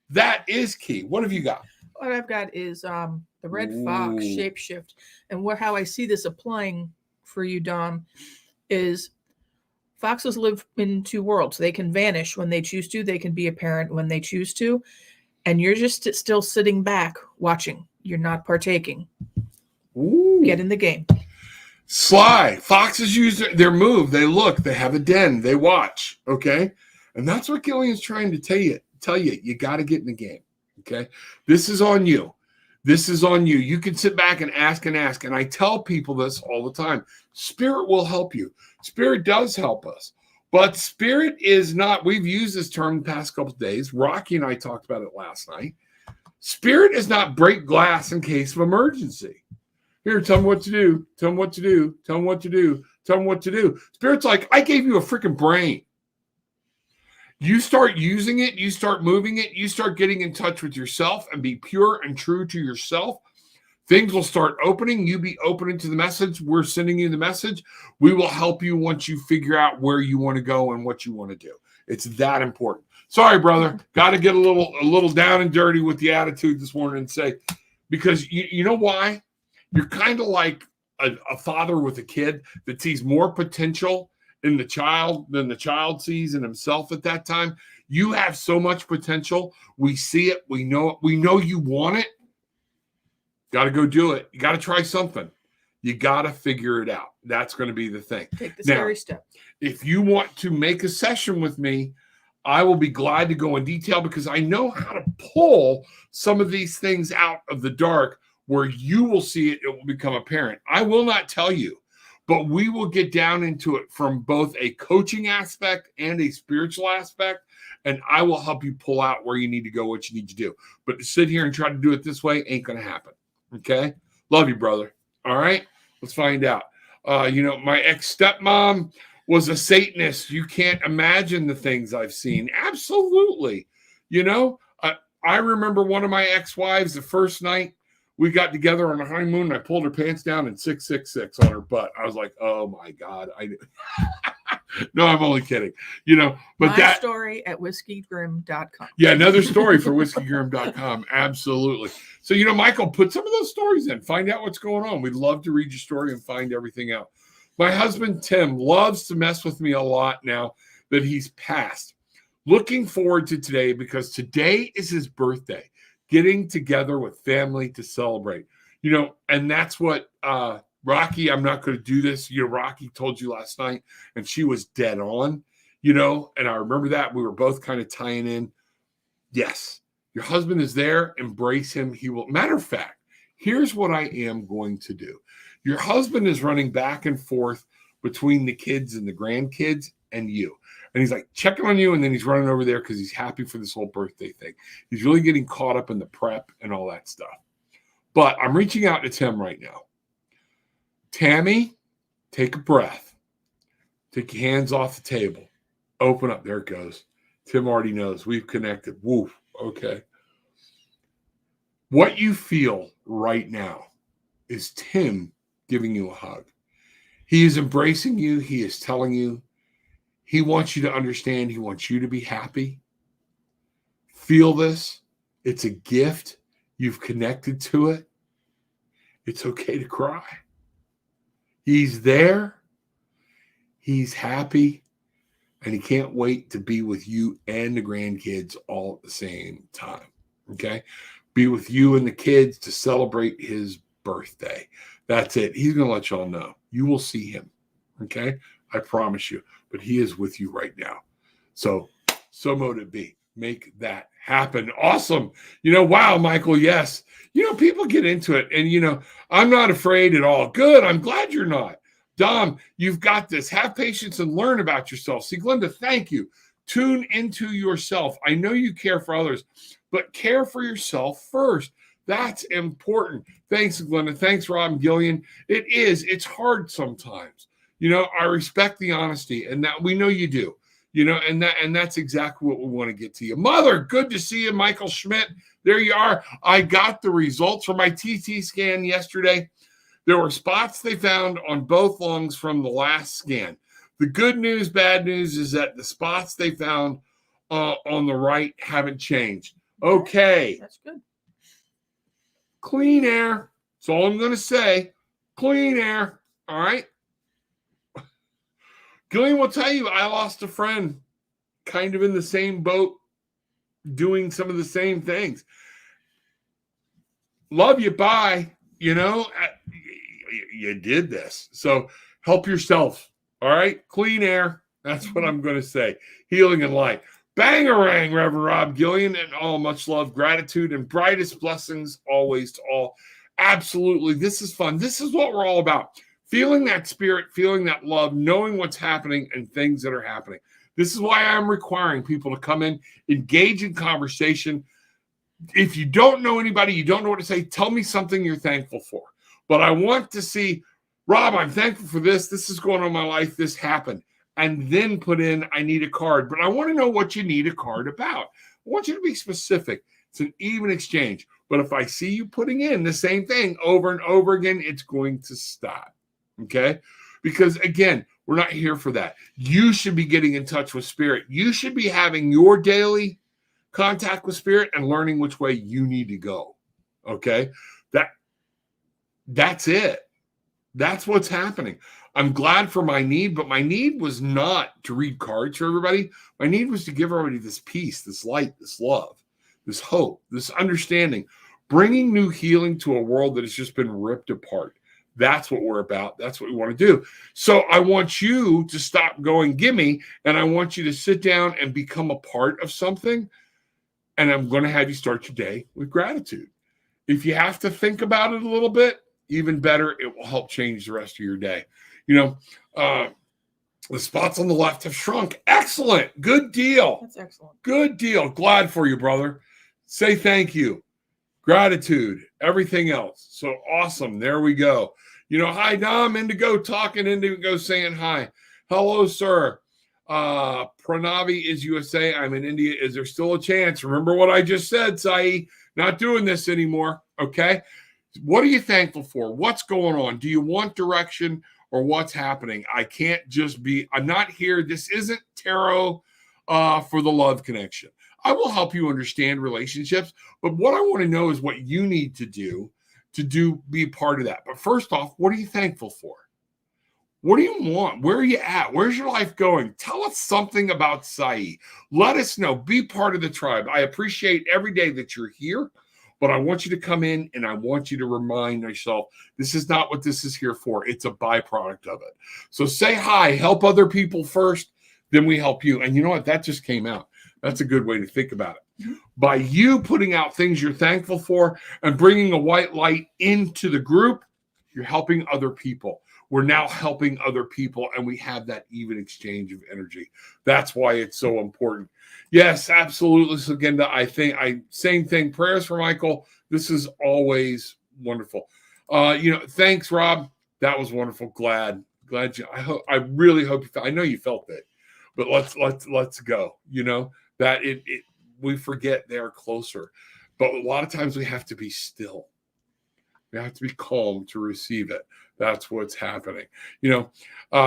That is key. What have you got? What I've got is the red fox shapeshift. And how I see this applying for you, Dom, is foxes live in two worlds. They can vanish when they choose to. They can be apparent when they choose to. And you're just still sitting back watching. You're not partaking. Ooh. Get in the game. Sly. Foxes use their move. They look. They have a den. They watch. Okay? And that's what Gillian's trying to tell you. You got to get in the game. Okay? This is on you. This is on you. You can sit back and ask and ask. And I tell people this all the time. Spirit will help you. Spirit does help us. But Spirit is not, we've used this term the past couple of days. Rocky and I talked about it last night. Spirit is not break glass in case of emergency. Here, tell them what to do. Tell them what to do. Tell them what to do. Tell them what to do. Spirit's like, I gave you a freaking brain. You start using it. You start moving it. You start getting in touch with yourself and be pure and true to yourself. Things will start opening. You be opening to the message. We're sending you the message. We will help you once you figure out where you want to go and what you want to do. It's that important. Sorry, brother. Got to get a little down and dirty with the attitude this morning and say, because you know why? You're kind of like a father with a kid that sees more potential in the child than the child sees in himself at that time. You have so much potential. We see it. We know it. We know you want it. Got to go do it. You got to try something. You got to figure it out. That's going to be the thing. Take the scary step. If you want to make a session with me, I will be glad to go in detail because I know how to pull some of these things out of the dark where you will see it. It will become apparent. I will not tell you, but we will get down into it from both a coaching aspect and a spiritual aspect. And I will help you pull out where you need to go, what you need to do. But to sit here and try to do it this way ain't going to happen. Okay. Love you, brother. All right. Let's find out. My ex-stepmom was a Satanist. You can't imagine the things I've seen. Absolutely. I remember one of my ex-wives, the first night we got together on a honeymoon, and I pulled her pants down and 666 on her butt. I was like, oh my God. No, I'm only kidding. But my story at whiskygrim.com. Yeah, another story for whiskygrim.com. Absolutely. So, Michael, put some of those stories in. Find out what's going on. We'd love to read your story and find everything out. My husband, Tim, loves to mess with me a lot now that he's passed. Looking forward to today because today is his birthday. Getting together with family to celebrate. And that's what Rocky, I'm not going to do this. Rocky told you last night, and she was dead on, and I remember that. We were both kind of tying in. Yes, your husband is there. Embrace him. He will. Matter of fact, here's what I am going to do. Your husband is running back and forth between the kids and the grandkids and you. And he's like checking on you, and then he's running over there because he's happy for this whole birthday thing. He's really getting caught up in the prep and all that stuff. But I'm reaching out to Tim right now. Tammy, take a breath. Take your hands off the table. Open up. There it goes. Tim already knows. We've connected. Woof. Okay. What you feel right now is Tim giving you a hug. He is embracing you. He is telling you. He wants you to understand. He wants you to be happy. Feel this. It's a gift. You've connected to it. It's okay to cry. He's there. He's happy. And he can't wait to be with you and the grandkids all at the same time. Okay? Be with you and the kids to celebrate his birthday. That's it. He's going to let y'all know. You will see him. Okay? I promise you. But he is with you right now. So mote it be. Make that happen. Awesome. Wow, Michael, yes. People get into it. And, I'm not afraid at all. Good. I'm glad you're not. Dom, you've got this. Have patience and learn about yourself. See, Glenda, thank you. Tune into yourself. I know you care for others, but care for yourself first. That's important. Thanks, Glenda. Thanks, Rob and Gillian. It is. It's hard sometimes. I respect the honesty, and that we know you do. And that's exactly what we want to get to you. Mother, good to see you, Michael Schmidt. There you are. I got the results from my TT scan yesterday. There were spots they found on both lungs from the last scan. The good news, bad news is that the spots they found on the right haven't changed. Okay. That's good. Clean air. That's all I'm going to say. Clean air. All right. Gillian will tell you I lost a friend kind of in the same boat doing some of the same things. Love you. Bye. You did this. So help yourself. All right. Clean air. That's what I'm going to say. Healing and light. Bangarang, Reverend Rob Gillian, and all much love, gratitude, and brightest blessings always to all. Absolutely. This is fun. This is what we're all about. Feeling that spirit, feeling that love, knowing what's happening and things that are happening. This is why I'm requiring people to come in, engage in conversation. If you don't know anybody, you don't know what to say, tell me something you're thankful for. But I want to see, Rob, I'm thankful for this. This is going on in my life. This happened. And then put in, I need a card. But I want to know what you need a card about. I want you to be specific. It's an even exchange. But if I see you putting in the same thing over and over again, it's going to stop. Okay? Because again, we're not here for that. You should be getting in touch with spirit. You should be having your daily contact with spirit and learning which way you need to go. Okay? That's it. That's what's happening. I'm glad for my need, but my need was not to read cards for everybody. My need was to give everybody this peace, this light, this love, this hope, this understanding, bringing new healing to a world that has just been ripped apart. That's what we're about. That's what we want to do. So I want you to stop going, gimme, and I want you to sit down and become a part of something. And I'm going to have you start your day with gratitude. If you have to think about it a little bit, even better, it will help change the rest of your day. You know, the spots on the left have shrunk. Excellent. Good deal. That's excellent. Good deal. Glad for you, brother. Say thank you. Gratitude. Everything else. So awesome. There we go. You know, hi, Dom. Indigo talking. Indigo saying hi. Hello, sir. Pranavi is USA. I'm in India. Is there still a chance? Remember what I just said, Sai. Not doing this anymore. Okay. What are you thankful for? What's going on? Do you want direction or what's happening? I can't just be, I'm not here. This isn't tarot for the love connection. I will help you understand relationships, but what I want to know is what you need to be a part of that. But first off, what are you thankful for? What do you want? Where are you at? Where's your life going? Tell us something about Sai. Let us know. Be part of the tribe. I appreciate every day that you're here, but I want you to come in and I want you to remind yourself, this is not what this is here for. It's a byproduct of it. So say hi, help other people first, then we help you. And you know what? That just came out. That's a good way to think about it. By you putting out things you're thankful for and bringing a white light into the group, you're helping other people. We're now helping other people, and we have that even exchange of energy. That's why it's so important. Yes, absolutely. So again, same thing. Prayers for Michael. This is always wonderful. Thanks, Rob. That was wonderful. Glad you. I really hope you. I know you felt it, but let's go. You know that we forget they're closer, but a lot of times we have to be still. We have to be calm to receive it. That's what's happening.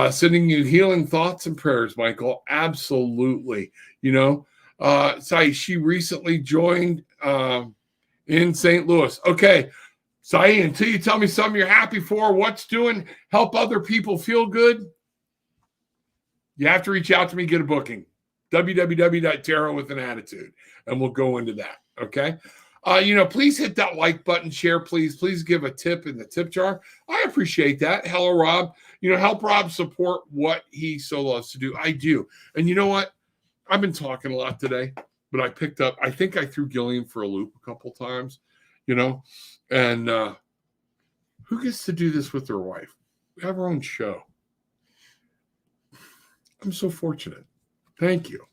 Sending you healing thoughts and prayers, Michael. Absolutely. Sai, she recently joined in St. Louis. Okay. Sai, until you tell me something you're happy for, what's doing, help other people feel good, you have to reach out to me, get a booking. www.tarotwithanattitude. And we'll go into that. Okay. Please hit that like button, share, please give a tip in the tip jar. I appreciate that. Hello, Rob. Help Rob support what he so loves to do. I do. And you know what? I've been talking a lot today, but I think I threw Gillian for a loop a couple times, and who gets to do this with their wife? We have our own show. I'm so fortunate. Thank you.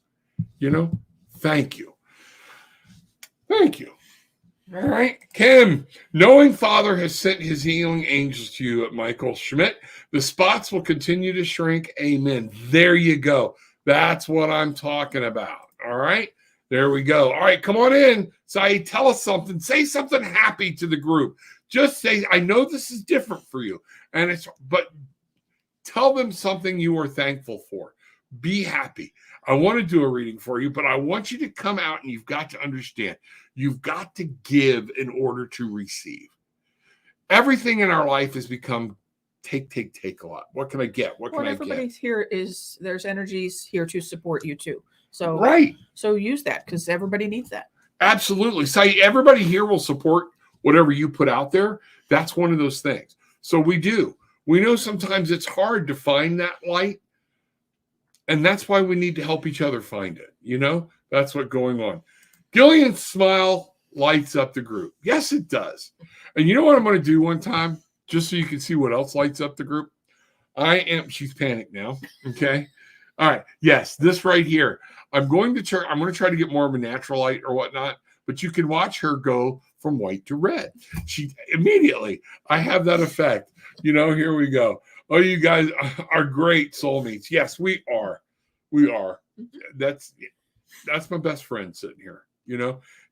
Thank you. Thank you. All right, Kim, knowing Father has sent his healing angels to you, Michael Schmidt. The spots will continue to shrink. Amen. There you go. That's what I'm talking about. All right, there we go. All right, come on in. Sai, tell us something. Say something happy to the group. Just say, I know this is different for you, but tell them something you are thankful for. Be happy. I want to do a reading for you, but I want you to come out and you've got to understand. You've got to give in order to receive. Everything in our life has become take a lot. What can I get? What can I get? Everybody's here there's energies here to support you too. So right. So use that because everybody needs that. Absolutely. So everybody here will support whatever you put out there. That's one of those things. So we do. We know sometimes it's hard to find that light. And that's why we need to help each other find it. That's what's going on. Gillian's smile lights up the group. Yes, it does. And you know what I'm going to do one time, just so you can see what else lights up the group? She's panicked now. Okay. All right. Yes, this right here. I'm going to try to get more of a natural light or whatnot, but you can watch her go from white to red. She immediately, I have that effect. Here we go. Oh, you guys are great soulmates. Yes, we are. We are. That's my best friend sitting here.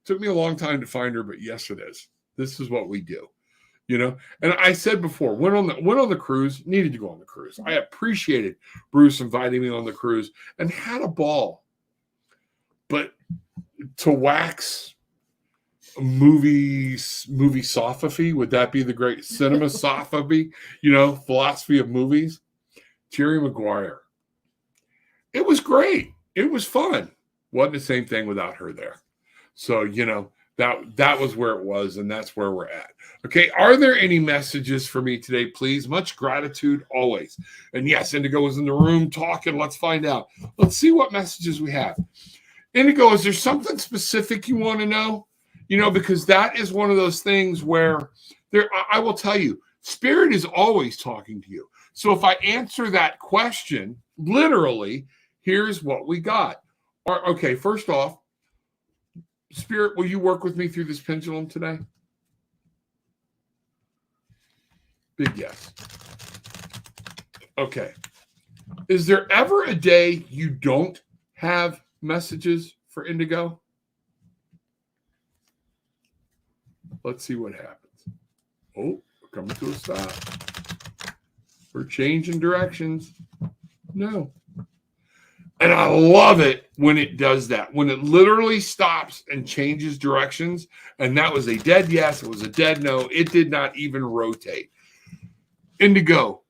Took me a long time to find her, but yes, it is. This is what we do. And I said before, went on the cruise, needed to go on the cruise. I appreciated Bruce inviting me on the cruise and had a ball. But to wax movie sophy, would that be the great cinema sophy, philosophy of movies? Jerry Maguire. It was great. It was fun. Wasn't the same thing without her there. So, that was where it was, and that's where we're at. Okay, are there any messages for me today, please? Much gratitude always. And yes, Indigo was in the room talking. Let's find out. Let's see what messages we have. Indigo, is there something specific you want to know? Because that is one of those things where I will tell you, Spirit is always talking to you. So if I answer that question, literally, here's what we got. Okay, first off, Spirit, will you work with me through this pendulum today? Big yes. Okay. Is there ever a day you don't have messages for Indigo? Let's see what happens. Oh, we're coming to a stop. We're changing directions. No. And I love it when it does that, when it literally stops and changes directions. And that was a dead yes. It was a dead no. It did not even rotate. Indigo,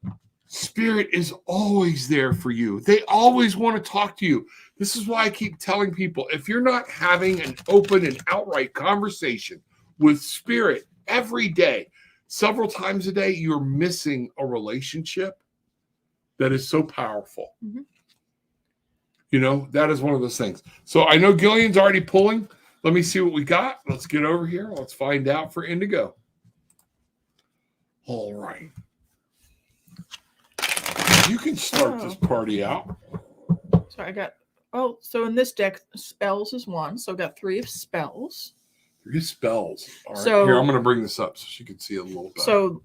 Spirit is always there for you. They always want to talk to you. This is why I keep telling people, if you're not having an open and outright conversation with Spirit every day, several times a day, you're missing a relationship that is so powerful. Mm-hmm. You know, that is one of those things. So I know Gillian's already pulling. Let me see what we got. Let's get over here. Let's find out for Indigo. All right. You can start this party out. So I got, so in this deck, spells is one. So I got 3 of spells. 3 spells. All right. So, here, I'm going to bring this up so she can see it a little better. So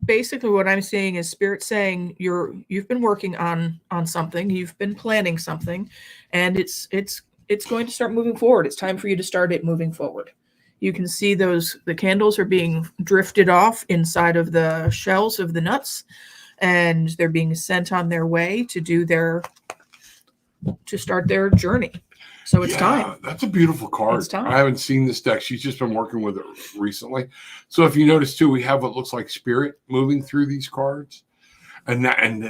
basically what I'm seeing is Spirit saying you've been working on something, you've been planning something, and it's going to start moving forward. It's time for you to start it moving forward. You can see the candles are being drifted off inside of the shells of the nuts, and they're being sent on their way to start their journey. So it's time. That's a beautiful card. It's time. I haven't seen this deck. She's just been working with it recently. So if you notice too, we have what looks like Spirit moving through these cards. And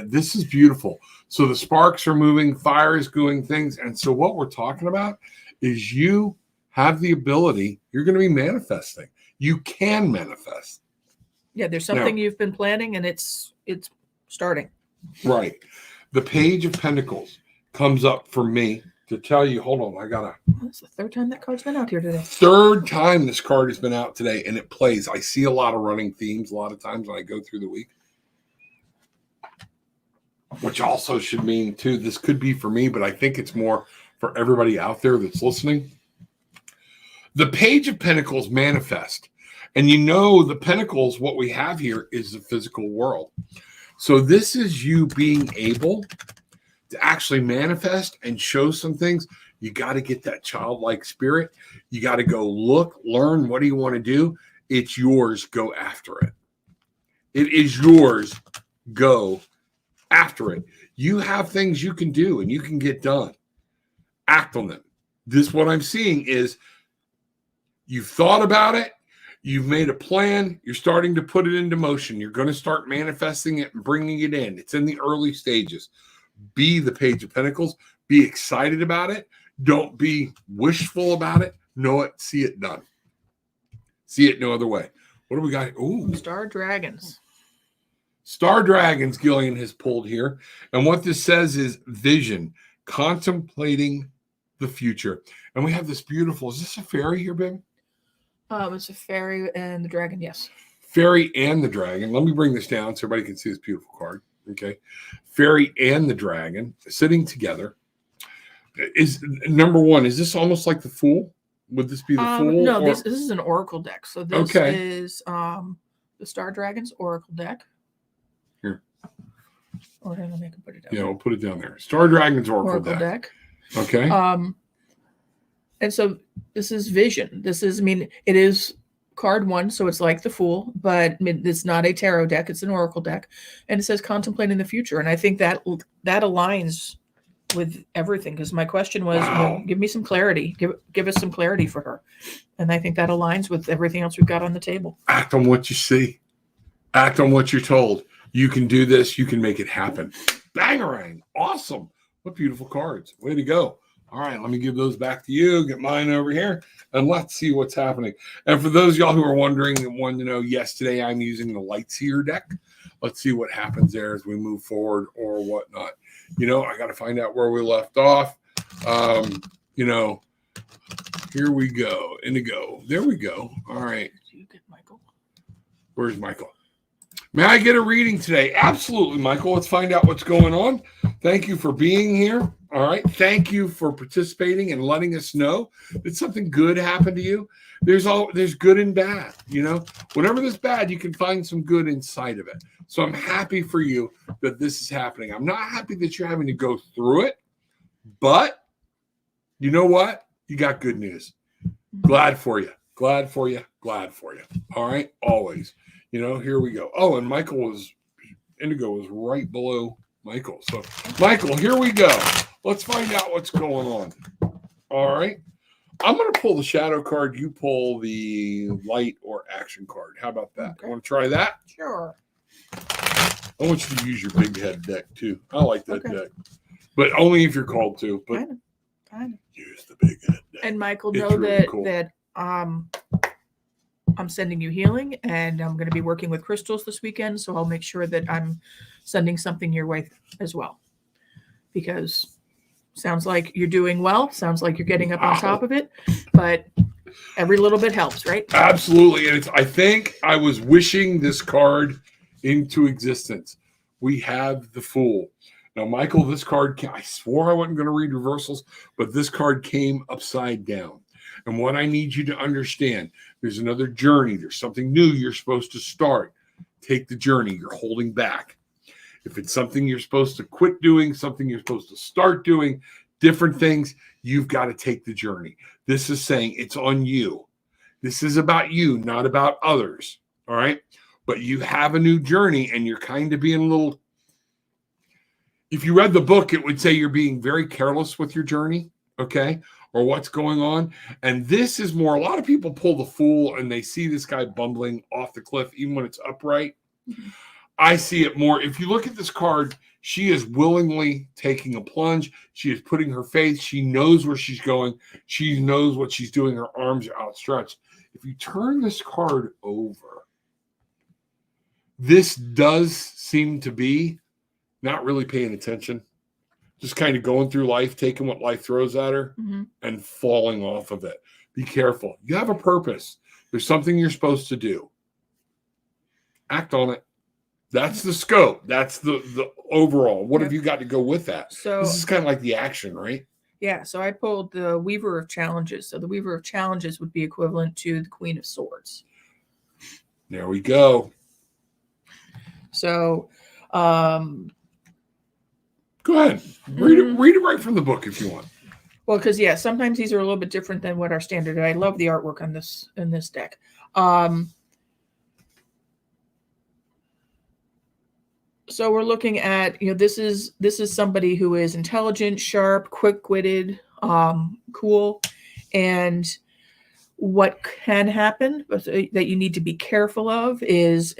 this is beautiful. So the sparks are moving, fire is doing things. And so what we're talking about is you have the ability, you're going to be manifesting. You can manifest. Yeah, there's something you've been planning and it's starting. Right. The Page of Pentacles comes up for me to tell you, hold on, That's the 3rd time that card's been out here today. 3rd time this card has been out today, and it plays. I see a lot of running themes a lot of times when I go through the week. Which also should mean, too, this could be for me, but I think it's more for everybody out there that's listening. The Page of Pentacles manifest. And you know the Pentacles, what we have here is the physical world. So this is you being able to actually manifest and show some things. You got to get that childlike spirit. You got to go look, learn. What do you want to do? It's yours. Go after it. It is yours. Go after it. You have things you can do and you can get done. Act on them. This, what I'm seeing is you've thought about it. You've made a plan. You're starting to put it into motion. You're going to start manifesting it and bringing it in. It's in the early stages. Be the Page of Pentacles. Be excited about it. Don't be wishful about it. Know it. See it done. See it no other way. What do we got? Ooh. Star Dragons. Star Dragons, Gillian has pulled here. And what this says is vision, contemplating the future. And we have this beautiful, is this a fairy here, baby? It's a fairy and the dragon, yes. Fairy and the dragon. Let me bring this down so everybody can see this beautiful card. Okay. Fairy and the dragon sitting together. Is number one, is this almost like the Fool? Would this be the Fool? No, this is an oracle deck. So this is the Star Dragons oracle deck. Here. Or let me put it down. Yeah, we'll put it down there. Star Dragons oracle deck. Okay. And so this is vision. This is, it is card 1, so it's like the Fool, but it's not a tarot deck. It's an oracle deck. And it says contemplating the future. And I think that aligns with everything, because my question was, give me some clarity. Give us some clarity for her. And I think that aligns with everything else we've got on the table. Act on what you see. Act on what you're told. You can do this. You can make it happen. Bangarang. Awesome. What beautiful cards. Way to go. All right, let me give those back to you. Get mine over here, and let's see what's happening. And for those of y'all who are wondering and wanted to know, yes, today I'm using the Lightseer deck. Let's see what happens there as we move forward or whatnot. I got to find out where we left off. Here we go. Indigo. There we go. All right. You get Michael. Where's Michael? May I get a reading today? Absolutely, Michael. Let's find out what's going on. Thank you for being here. All right. Thank you for participating and letting us know that something good happened to you. There's good and bad. You know, whenever there's bad, you can find some good inside of it. So I'm happy for you that this is happening. I'm not happy that you're having to go through it, but you know what? You got good news. Glad for you. Glad for you. Glad for you. All right. Always. You know, here we go. Oh, and Indigo was right below Michael. So, Michael, here we go. Let's find out what's going on. All right. I'm going to pull the shadow card. You pull the light or action card. How about that? Okay. Want to try that? Sure. I want you to use your big head deck, too. I like that Okay. deck. But only if you're called to. But Kind of. use the big head deck. And Michael, It's know really cool. that I'm sending you healing, and I'm going to be working with crystals this weekend, so I'll make sure that I'm sending something your way as well. Because sounds like you're doing well. Sounds like you're getting up on top of it, but every little bit helps, right? Absolutely. And I think I was wishing this card into existence. We have the Fool. Now, Michael, this card, I swore I wasn't going to read reversals, but this card came upside down. And what I need you to understand, there's another journey. There's something new you're supposed to start. Take the journey. You're holding back. If it's something you're supposed to quit doing, something you're supposed to start doing, different things, you've got to take the journey. This is saying it's on you. This is about you, not about others. All right? But you have a new journey, and you're kind of being a little... If you read the book, it would say you're being very careless with your journey, okay, or what's going on. And this is more, a lot of people pull the Fool and they see this guy bumbling off the cliff, even when it's upright. Mm-hmm. I see it more. If you look at this card, she is willingly taking a plunge. She is putting her faith. She knows where she's going. She knows what she's doing. Her arms are outstretched. If you turn this card over, this does seem to be not really paying attention, just kind of going through life, taking what life throws at her, mm-hmm. and falling off of it. Be careful. You have a purpose. There's something you're supposed to do. Act on it. That's the scope. That's the overall. What have you got to go with that? So this is kind of like the action, right? Yeah. So I pulled the Weaver of Challenges. So the Weaver of Challenges would be equivalent to the Queen of Swords. There we go. So, go ahead. Read it right from the book if you want. Well, because sometimes these are a little bit different than what our standard. I love the artwork on this in this deck. So we're looking at, this is somebody who is intelligent, sharp, quick-witted, cool, and what can happen that you need to be careful of is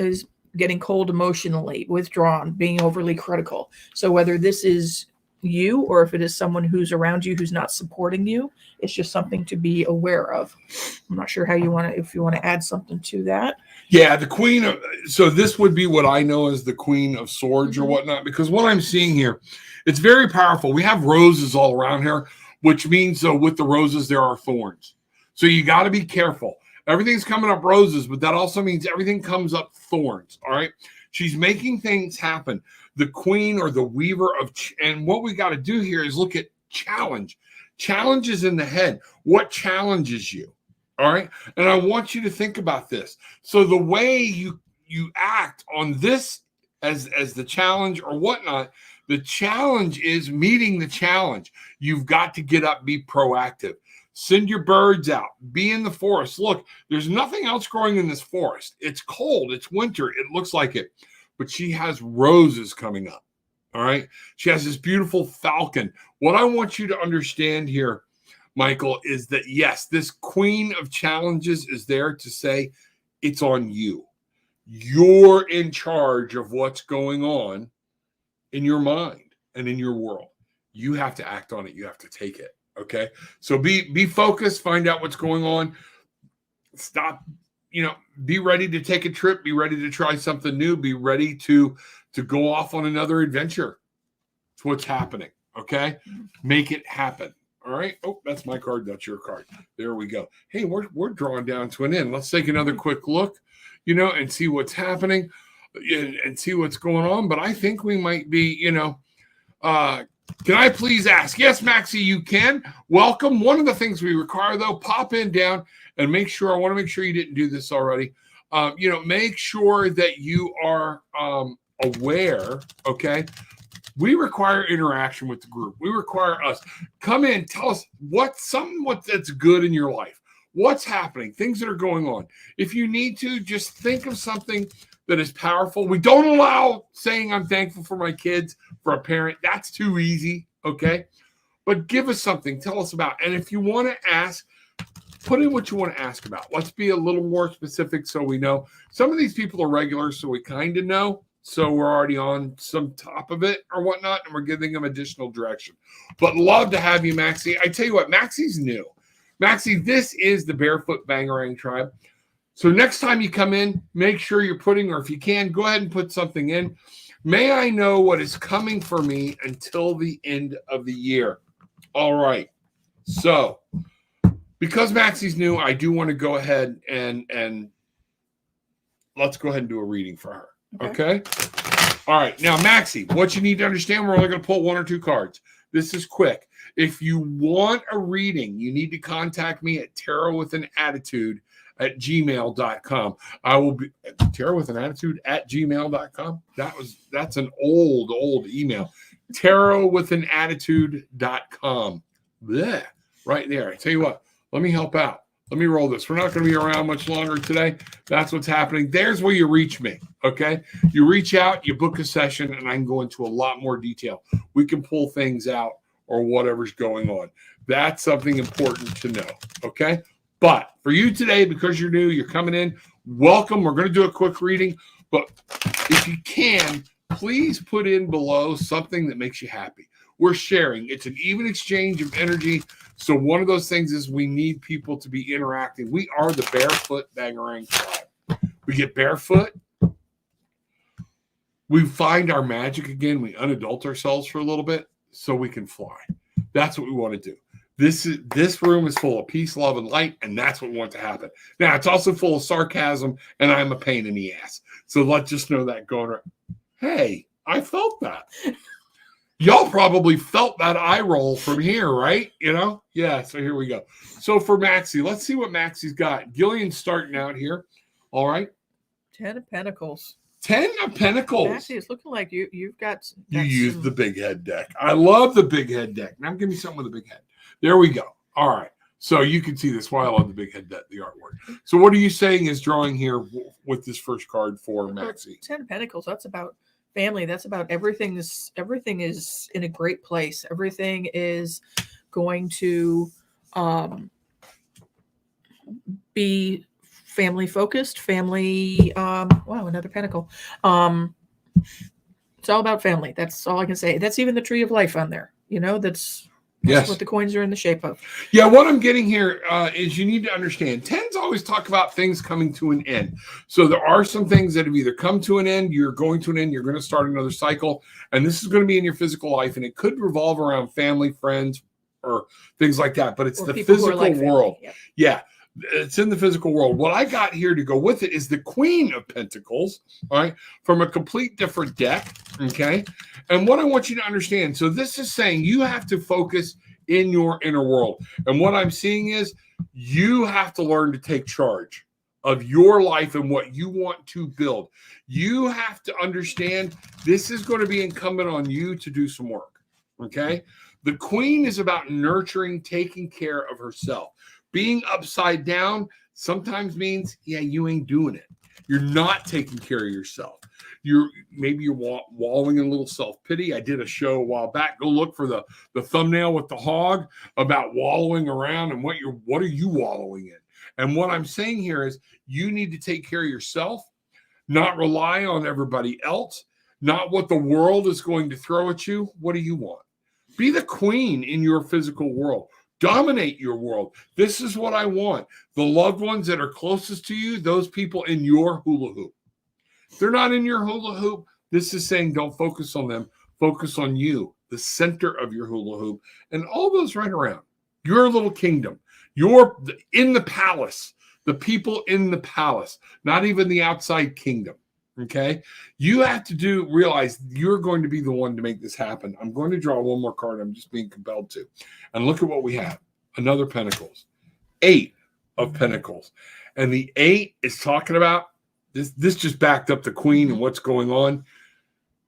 getting cold emotionally, withdrawn, being overly critical. So whether this is you or if it is someone who's around you who's not supporting you, it's just something to be aware of. I'm not sure if you want to add something to that. Yeah, the Queen of, so this would be what I know as the Queen of Swords, mm-hmm. or whatnot, because what I'm seeing here, it's very powerful. We have roses all around here, which means with the roses, there are thorns. So you got to be careful. Everything's coming up roses, but that also means everything comes up thorns. All right. She's making things happen. The Queen or the Weaver of, and what we got to do here is look at challenge. Challenge is in the head. What challenges you? All right. And I want you to think about this. So the way you act on this as the challenge or whatnot, the challenge is meeting the challenge. You've got to get up, be proactive. Send your birds out. Be in the forest. Look, there's nothing else growing in this forest. It's cold. It's winter. It looks like it. But she has roses coming up. All right. She has this beautiful falcon. What I want you to understand here, Michael, is that, yes, this Queen of Challenges is there to say it's on you. You're in charge of what's going on in your mind and in your world. You have to act on it. You have to take it. Okay. So be focused, find out what's going on. Stop, be ready to take a trip, be ready to try something new, be ready to go off on another adventure. It's what's happening. Okay. Make it happen. All right. Oh, that's my card. That's your card. There we go. Hey, we're drawing down to an end. Let's take another quick look. and see what's happening and see what's going on. But I think we might be, can I please ask? Yes, Maxie, you can. Welcome. One of the things we require, though, pop in down and make sure, I want to make sure you didn't do this already. Make sure that you are aware, okay? We require interaction with the group. We require us. Come in, tell us what's that's good in your life. What's happening, things that are going on. If you need to, just think of something that is powerful. We don't allow saying I'm thankful for my kids, for a parent. That's too easy, okay? But give us something. Tell us about. And if you want to ask, put in what you want to ask about. Let's be a little more specific so we know. Some of these people are regulars, so we kind of know. So we're already on some top of it or whatnot, and we're giving them additional direction. But love to have you, Maxie. I tell you what, Maxie's new. Maxie, this is the Barefoot Bangarang Tribe. So next time you come in, make sure you're putting, or if you can, go ahead and put something in. May I know what is coming for me until the end of the year. All right. So because Maxie's new, I do want to go ahead and let's go ahead and do a reading for her. Okay. All right. Now, Maxie, what you need to understand, we're only going to pull 1 or 2 cards. This is quick. If you want a reading, you need to contact me at tarotwithanAttitude@gmail.com. I will be tarotwithanAttitude@gmail.com. That's an old email. tarotwithanAttitude.com. Blech, right there. I tell you what, let me help out. Let me roll this. We're not going to be around much longer today. That's what's happening. There's where you reach me, okay? You reach out, you book a session, and I can go into a lot more detail. We can pull things out or whatever's going on. That's something important to know, okay? But for you today, because you're new, you're coming in, welcome. We're going to do a quick reading. But if you can, please put in below something that makes you happy. We're sharing. It's an even exchange of energy. So one of those things is we need people to be interacting. We are the Barefoot Bangarang Tribe. We get barefoot. We find our magic again. We unadult ourselves for a little bit so we can fly. That's what we want to do. This room is full of peace, love, and light, and that's what we want to happen. Now, it's also full of sarcasm, and I'm a pain in the ass. So let's just know that going around. Hey, I felt that. Y'all probably felt that eye roll from here, right? Yeah, so here we go. So for Maxie, let's see what Maxie's got. Gillian's starting out here. All right. 10 of Pentacles. 10 of Pentacles. Actually, it's looking like you've got you used the big head deck. I love the big head deck. Now give me something with a big head. There we go. All right. So you can see this why I love the big head deck, the artwork. So what are you saying is drawing here with this first card for Maxie? 10 of Pentacles. That's about family. That's about everything is in a great place. Everything is going to be family focused, family wow, another pentacle. It's all about family. That's all I can say. That's even the tree of life on there. That's yes, what the coins are in the shape of. Yeah, what I'm getting here is you need to understand. 10s always talk about things coming to an end. So there are some things that have either come to an end, you're going to an end, you're going to start another cycle, and this is going to be in your physical life, and it could revolve around family, friends, or things like that. But it's the physical world. Yep. Yeah. It's in the physical world. What I got here to go with it is the Queen of Pentacles, all right, from a complete different deck, okay? And what I want you to understand, so this is saying you have to focus in your inner world. And what I'm seeing is you have to learn to take charge of your life and what you want to build. You have to understand this is going to be incumbent on you to do some work, okay? The Queen is about nurturing, taking care of herself. Being upside down sometimes means, yeah, you ain't doing it. You're not taking care of yourself. Maybe you're wallowing in a little self-pity. I did a show a while back. Go look for the thumbnail with the hog about wallowing around and what are you wallowing in? And what I'm saying here is you need to take care of yourself, not rely on everybody else, not what the world is going to throw at you. What do you want? Be the queen in your physical world. Dominate your world. This is what I want. The loved ones that are closest to you, those people in your hula hoop. If they're not in your hula hoop, this is saying don't focus on them. Focus on you, the center of your hula hoop, and all those right around. Your little kingdom. You're in the palace the people in the palace, not even the outside kingdom. Okay. You have to realize you're going to be the one to make this happen. I'm going to draw one more card. I'm just being compelled to. And look at what we have. Another Pentacles. 8 of Pentacles. And the 8 is talking about this just backed up the Queen and what's going on.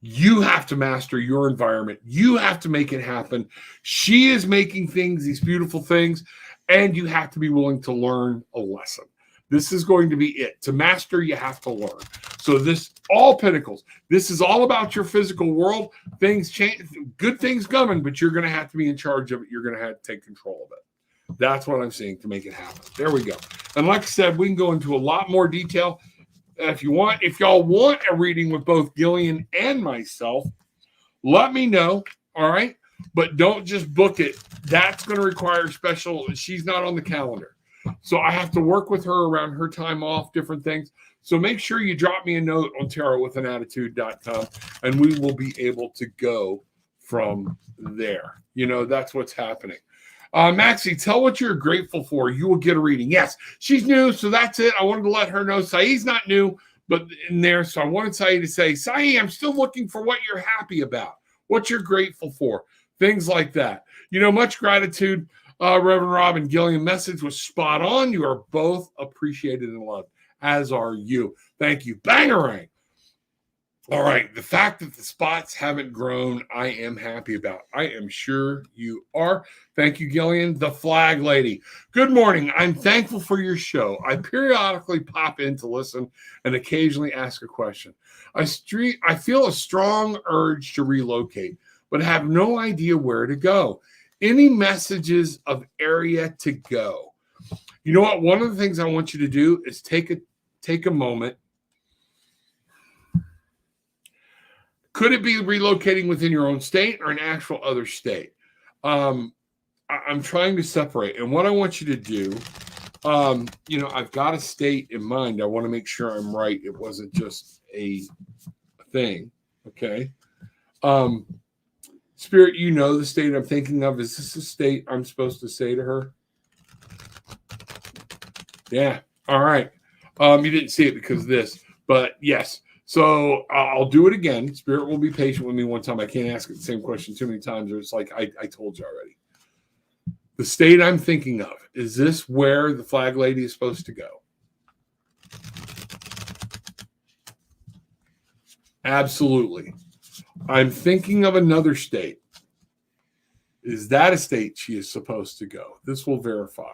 You have to master your environment. You have to make it happen. She is making things, these beautiful things, and you have to be willing to learn a lesson. This is going to be it. To master, you have to learn. So this, all Pentacles, this is all about your physical world. Things change, good things coming, but you're going to have to be in charge of it. You're going to have to take control of it. That's what I'm seeing to make it happen. There we go. And like I said, we can go into a lot more detail. If y'all want a reading with both Gillian and myself, let me know. All right. But don't just book it. That's going to require special. She's not on the calendar. So I have to work with her around her time off, different things. So make sure you drop me a note on tarotwithanattitude.com and we will be able to go from there. You know, that's what's happening. Maxie, tell what you're grateful for. You will get a reading. Yes, she's new, so that's it. I wanted to let her know. Sai's not new, but in there. So I wanted Sai to say, Sai, I'm still looking for what you're happy about, what you're grateful for, things like that. You know, much gratitude. Reverend Rob and Gillian, message was spot on. You are both appreciated and loved, as are you. Thank you. Bangarang. All right. The fact that the spots haven't grown, I am happy about. I am sure you are. Thank you, Gillian. The Flag Lady. Good morning. I'm thankful for your show. I periodically pop in to listen and occasionally ask a question. I feel a strong urge to relocate, but have no idea where to go. Any messages of area to go? You know what? One of the things I want you to do is take a moment. Could it be relocating within your own state or an actual other state? I'm trying to separate. And what I want you to do, you know, I've got a state in mind. I want to make sure I'm right. It wasn't just a thing. Okay. Spirit, you know the state I'm thinking of. Is this the state I'm supposed to say to her? Yeah. All right. You didn't see it because of this, but yes. So I'll do it again. Spirit will be patient with me one time. I can't ask it the same question too many times, or it's like I told you already. The state I'm thinking of, is this where the Flag Lady is supposed to go? Absolutely. I'm thinking of another state. Is that a state she is supposed to go? This will verify.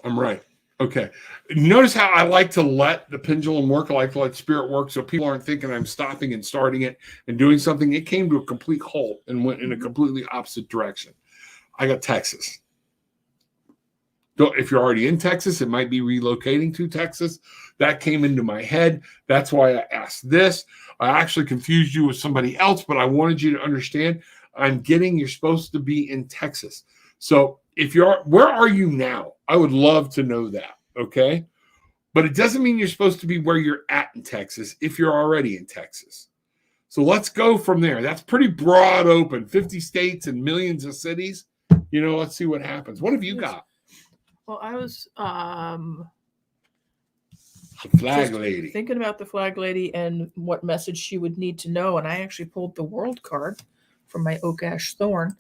I'm right. Okay. Notice how I like to let the pendulum work. I like to let spirit work so people aren't thinking I'm stopping and starting it and doing something. It came to a complete halt and went in a completely opposite direction. I got Texas. If you're already in Texas, it might be relocating to Texas. That came into my head. That's why I asked this. I actually confused you with somebody else, but I wanted you to understand you're supposed to be in Texas. So where are you now? I would love to know that. Okay. But it doesn't mean you're supposed to be where you're at in Texas if you're already in Texas. So let's go from there. That's pretty broad open, 50 states and millions of cities. You know, let's see what happens. What have you got? Well, I was the Flag Lady. Thinking about the Flag Lady and what message she would need to know. And I actually pulled the World card from my Oak Ash Thorn.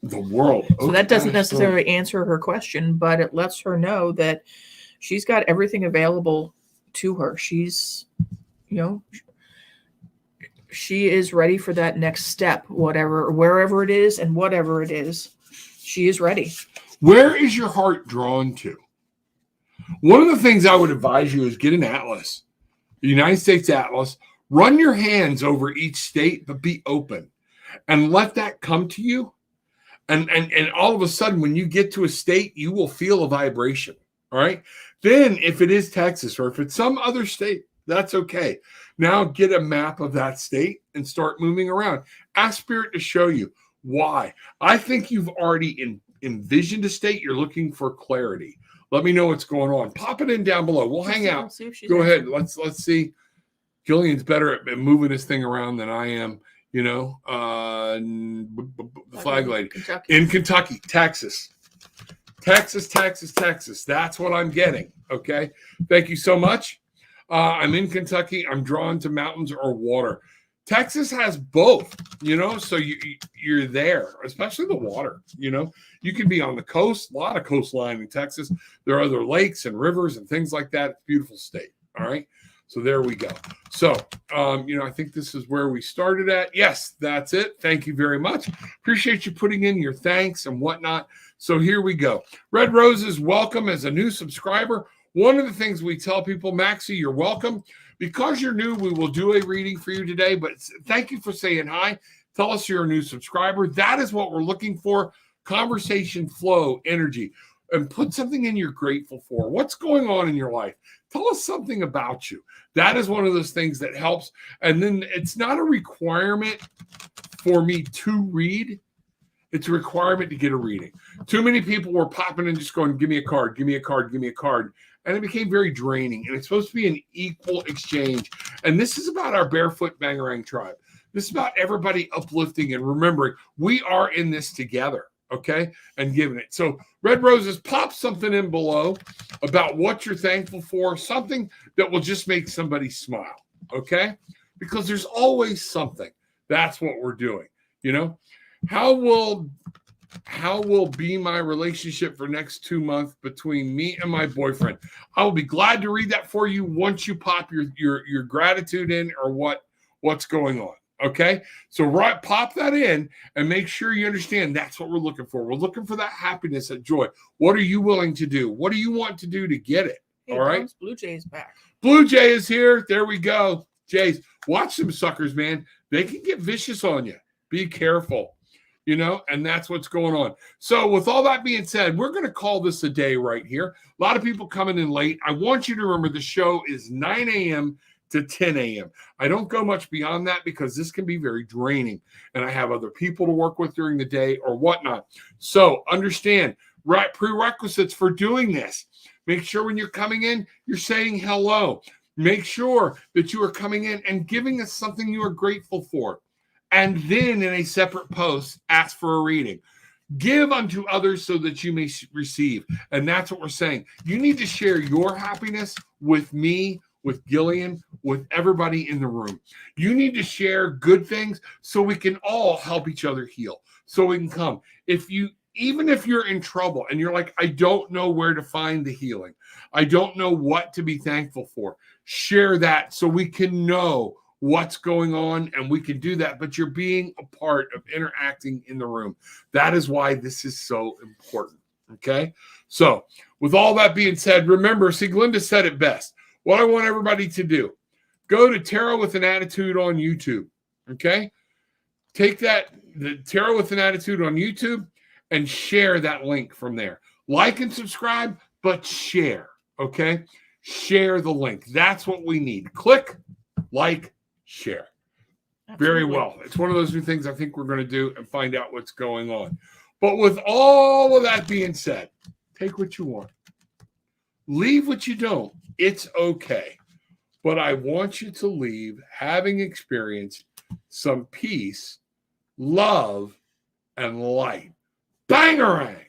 The World. So that doesn't necessarily answer her question, but it lets her know that she's got everything available to her. She's, you know, she is ready for that next step, wherever it is and whatever it is, she is ready. Where is your heart drawn to? One of the things I would advise you is get an atlas, the United States Atlas. Run your hands over each state, but be open and let that come to you. And all of a sudden, when you get to a state, you will feel a vibration. All right. Then if it is Texas or if it's some other state, that's okay. Now get a map of that state and start moving around. Ask Spirit to show you why. I think you've already envisioned a state. You're looking for clarity. Let me know what's going on. Pop it in down below. We'll hang out. Go ahead. Let's see. Gillian's better at moving this thing around than I am. You know, the flag lady Kentucky. in Kentucky, Texas. Texas. That's what I'm getting. Okay. Thank you so much. I'm in Kentucky. I'm drawn to mountains or water. Texas has both, you know, so you're there, especially the water, you know. You can be on the coast, a lot of coastline in Texas. There are other lakes and rivers and things like that. It's a beautiful state. All right. So there we go. So, you know, I think this is where we started at. Yes, that's it. Thank you very much. Appreciate you putting in your thanks and whatnot. So here we go. Red Roses, welcome as a new subscriber. One of the things we tell people, Maxie, you're welcome. Because you're new, we will do a reading for you today. But thank you for saying hi. Tell us you're a new subscriber. That is what we're looking for. Conversation, flow, energy. And put something in you're grateful for. What's going on in your life? Tell us something about you. That is one of those things that helps. And then it's not a requirement for me to read. It's a requirement to get a reading. Too many people were popping in just going, give me a card, give me a card, give me a card. And it became very draining. And it's supposed to be an equal exchange. And this is about our Barefoot Bangarang tribe. This is about everybody uplifting and remembering we are in this together. Okay, and giving it. So Red Roses, pop something in below about what you're thankful for, something that will just make somebody smile. Okay, because there's always something. That's what we're doing. You know, how will be my relationship for next 2 months between me and my boyfriend? I will be glad to read that for you once you pop your gratitude in or what's going on. Okay, so pop that in and make sure you understand that's what we're looking for. We're looking for that happiness, that joy. What are you willing to do? What do you want to do to get it? Hey, all right. Dom's Blue Jay is back. Blue Jay is here. There we go. Jays, watch them suckers, man. They can get vicious on you. Be careful, you know, and that's what's going on. So with all that being said, we're going to call this a day right here. A lot of people coming in late. I want you to remember the show is 9 a.m. to 10 a.m. I don't go much beyond that because this can be very draining and I have other people to work with during the day or whatnot. So understand prerequisites for doing this. Make sure when you're coming in, you're saying hello. Make sure that you are coming in and giving us something you are grateful for. And then in a separate post, ask for a reading. Give unto others so that you may receive. And that's what we're saying. You need to share your happiness with me, with Gillian, with everybody in the room. You need to share good things so we can all help each other heal. So we can come. Even if you're in trouble and you're like, I don't know where to find the healing. I don't know what to be thankful for. Share that so we can know what's going on and we can do that. But you're being a part of interacting in the room. That is why this is so important. Okay. So with all that being said, remember, Glinda said it best. What I want everybody to do, go to Tarot with an Attitude on YouTube, okay? Take the Tarot with an Attitude on YouTube and share that link from there. Like and subscribe, but share, okay? Share the link. That's what we need. Click, like, share. Absolutely. Very well. It's one of those new things I think we're going to do and find out what's going on. But with all of that being said, take what you want. Leave what you don't. It's okay. But I want you to leave having experienced some peace, love, and light. Bangarang!